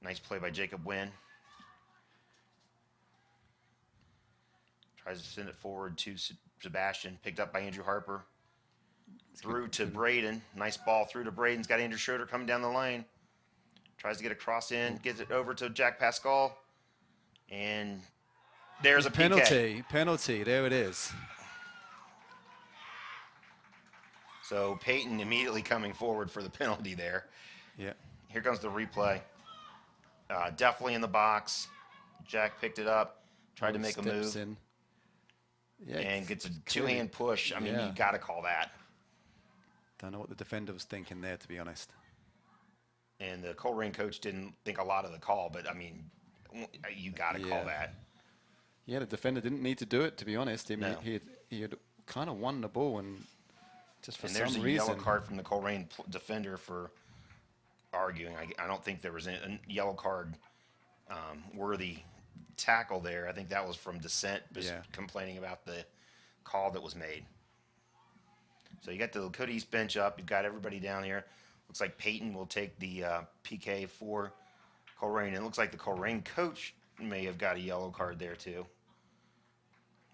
A: nice play by Jacob Wynn. Tries to send it forward to Sebastian, picked up by Andrew Harper. Through to Braden. Nice ball through to Braden's got Andrew Schroeder coming down the lane. Tries to get a cross in, gets it over to Jack Pascal, and there's a PK.
B: Penalty. There it is.
A: So Peyton immediately coming forward for the penalty there.
B: Yeah.
A: Here comes the replay. Definitely in the box. Jack picked it up, tried to make a move,
B: In. Yeah,
A: and gets a two-hand push. I mean, you got to call that.
B: Don't know what the defender was thinking there, to be honest.
A: And the Colerain coach didn't think a lot of the call, but I mean, you got to call that.
B: Yeah, the defender didn't need to do it, to be honest. I mean,
A: No.
B: he had kind of won the ball, and just for
A: And
B: some
A: there's a
B: reason.
A: yellow card from the Colerain defender for arguing. I don't think there was a yellow card worthy tackle there. I think that was from dissent, just complaining about the call that was made. So you got the Lakota East bench up. You've got everybody down here. Looks like Peyton will take the PK for Colerain. And it looks like the Colerain coach may have got a yellow card there too.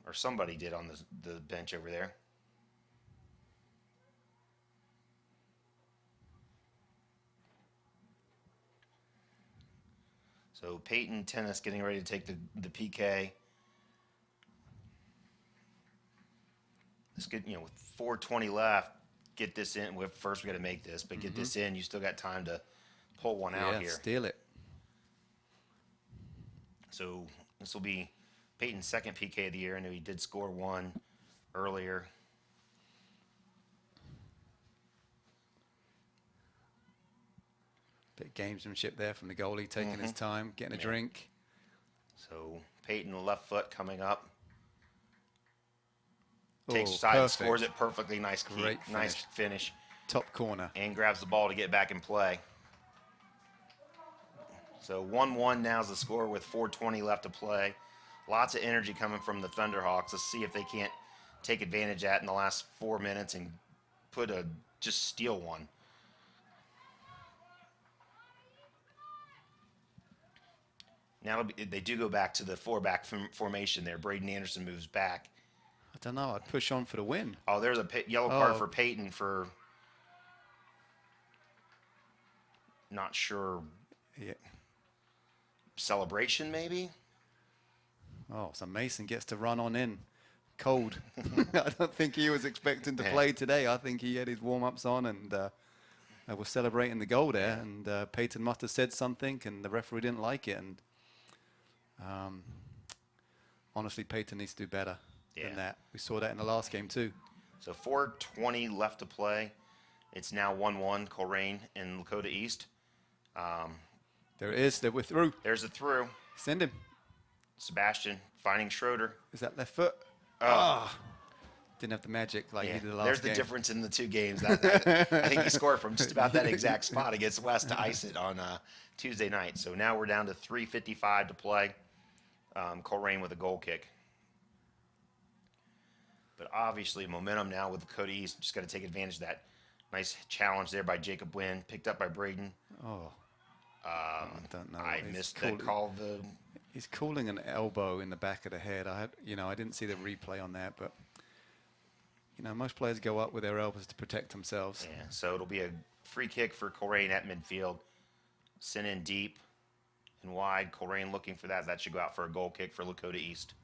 A: Or somebody did on the bench over there. So Peyton Tennis getting ready to take the PK. It's good, with 4:20 left, get this in. First we got to make this, but get this in. You still got time to pull one out here.
B: Steal it.
A: So this will be Peyton's second PK of the year. I know he did score one earlier.
B: Bit of gamesmanship there from the goalie, taking his time, getting a drink.
A: So Peyton left foot coming up. Takes side,
B: perfect.
A: scores it perfectly. Nice
B: Great
A: key, nice finish.
B: Top corner.
A: And grabs the ball to get back in play. So 1-1 now is the score with 4:20 left to play. Lots of energy coming from the Thunderhawks. Let's see if they can't take advantage of that in the last 4 minutes and just steal one. Now they do go back to the four-back formation there. Braden Anderson moves back.
B: I don't know. I'd push on for the win.
A: Oh, there's a yellow card for Peyton for not sure.
B: Yeah.
A: Celebration maybe.
B: Oh, so Mason gets to run on in. Cold. I don't think he was expecting to play today. I think he had his warm-ups on and was celebrating the goal there. And Peyton must have said something, and the referee didn't like it. And honestly, Peyton needs to do better than that. We saw that in the last game too.
A: So 4:20 left to play. It's now 1-1 Colerain and Lakota East.
B: There it is. We're through.
A: There's a through.
B: Send him.
A: Sebastian finding Schroeder.
B: Is that left foot? Didn't have the magic like he did the last
A: There's
B: game.
A: the difference in the two games. I think he scored from just about that exact spot against West to ice it on Tuesday night. So now we're down to 3:55 to play. Colerain with a goal kick. But obviously momentum now with the Lakota East. Just got to take advantage of that. Nice challenge there by Jacob Wynn. Picked up by Braden.
B: I don't know.
A: I missed that call.
B: He's calling an elbow in the back of the head. I didn't see the replay on that, but most players go up with their elbows to protect themselves.
A: Yeah, so it'll be a free kick for Colerain at midfield. Sent in deep and wide. Colerain looking for that. That should go out for a goal kick for Lakota East.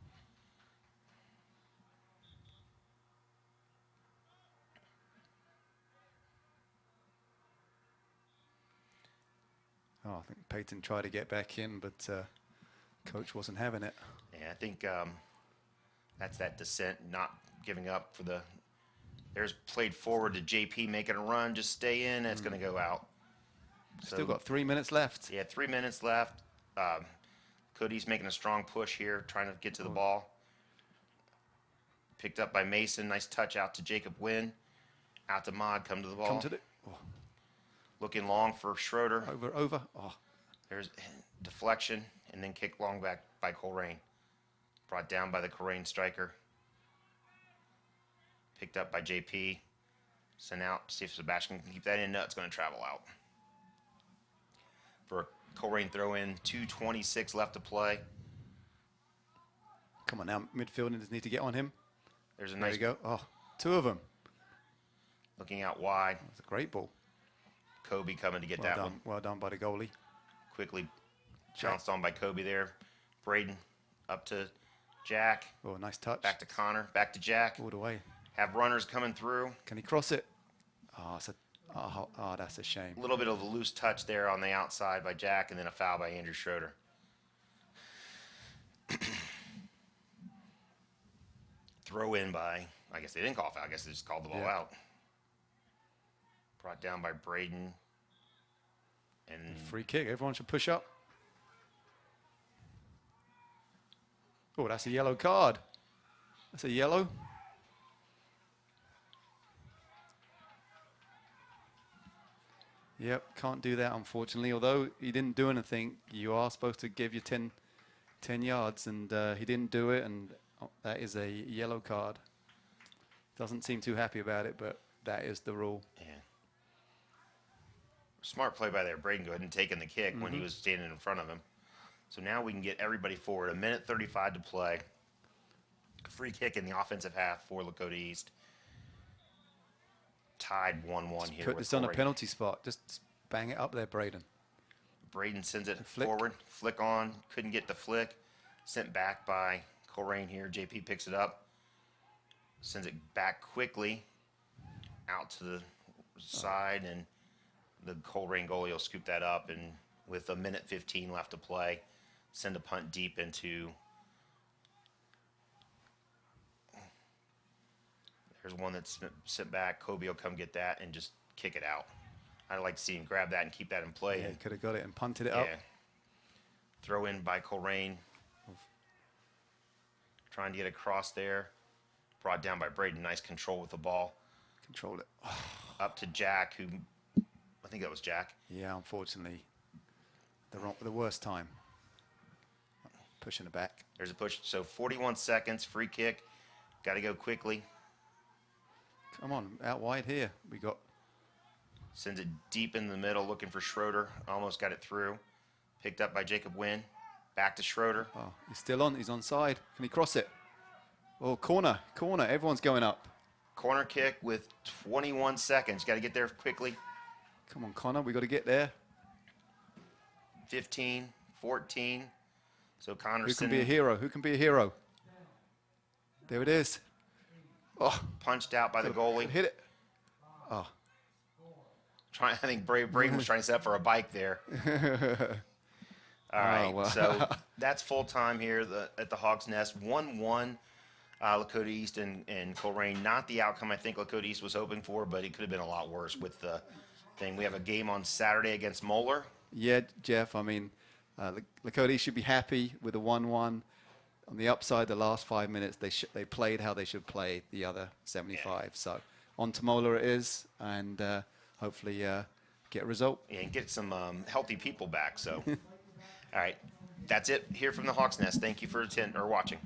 B: I think Peyton tried to get back in, but coach wasn't having it.
A: Yeah, I think that's that dissent, not giving up for the. There's played forward to JP making a run, just stay in. That's going to go out.
B: Still got 3 minutes left.
A: Yeah, 3 minutes left. Cody's making a strong push here, trying to get to the ball. Picked up by Mason. Nice touch out to Jacob Wynn. Out to Mod. Come to the ball. Looking long for Schroeder.
B: Over. Oh.
A: There's deflection and then kick long back by Colerain. Brought down by the Colerain striker. Picked up by JP. Sent out. See if Sebastian can keep that in. No, it's going to travel out. For a Colerain throw in. 2:26 left to play.
B: Come on now, midfielders need to get on him.
A: There's a
B: There
A: nice.
B: you go. Oh, two of them.
A: Looking out wide.
B: That's a great ball.
A: Kobe coming to get
B: Well
A: that
B: done.
A: one.
B: Well done by the goalie.
A: Quickly trounced on by Kobe there. Braden up to Jack.
B: Oh, nice touch.
A: Back to Connor. Back to Jack.
B: All the way.
A: Have runners coming through.
B: Can he cross it? Oh, that's a shame.
A: A little bit of a loose touch there on the outside by Jack, and then a foul by Andrew Schroeder. Throw in by, I guess they didn't call foul. I guess they just called the ball out. Brought down by Braden. And
B: free kick. Everyone should push up. Oh, that's a yellow card. That's a yellow. Yep, can't do that, unfortunately. Although he didn't do anything, you are supposed to give you 10 yards, and he didn't do it, and that is a yellow card. Doesn't seem too happy about it, but that is the rule.
A: yeah. Smart play by there. Braden go ahead and taking the kick when he was standing in front of him. So now we can get everybody forward. A minute 35 to play. Free kick in the offensive half for Lakota East. Tied 1-1 here.
B: Put this on a penalty spot. Just bang it up there, Braden.
A: Braden sends it
B: Flick.
A: forward. Flick on. Couldn't get the flick. Sent back by Colerain here. JP picks it up. Sends it back quickly out to the side, and the Colerain goalie will scoop that up, and with a minute 15 left to play, send a punt deep into. There's one that's sent back. Kobe will come get that and just kick it out. I'd like to see him grab that and keep that in play.
B: Yeah, he could have got it and punted it
A: yeah.
B: up.
A: Throw in by Colerain. Trying to get across there. Brought down by Braden. Nice control with the ball.
B: Controlled it.
A: Up to Jack, who I think that was Jack.
B: Yeah, unfortunately, the worst time. Pushing it back.
A: There's a push. So 41 seconds, free kick. Got to go quickly.
B: Come on, out wide here. We got.
A: Sends it deep in the middle, looking for Schroeder. Almost got it through. Picked up by Jacob Wynn. Back to Schroeder.
B: Oh, he's still on. He's on side. Can he cross it? Oh, corner. Everyone's going up.
A: Corner kick with 21 seconds. Got to get there quickly.
B: Come on, Connor. We got to get there.
A: 15, 14. So Connor's
B: Who can be a hero? There it is. Oh,
A: punched out by the goalie.
B: hit it. Oh.
A: I think Braden was trying to set up for a bike there. All right,
B: well.
A: So that's full time here at the Hawks Nest. 1-1, Lakota East and Colerain. Not the outcome I think Lakota East was hoping for, but it could have been a lot worse with the thing. We have a game on Saturday against Moeller.
B: Yeah, Jeff, I mean, Lakota East should be happy with a 1-1. On the upside, the last 5 minutes, they played how they should play the other 75. Yeah. So on to Moeller it is, and hopefully get a result.
A: Yeah, and get some healthy people back. So, all right, that's it here from the Hawks Nest. Thank you for watching.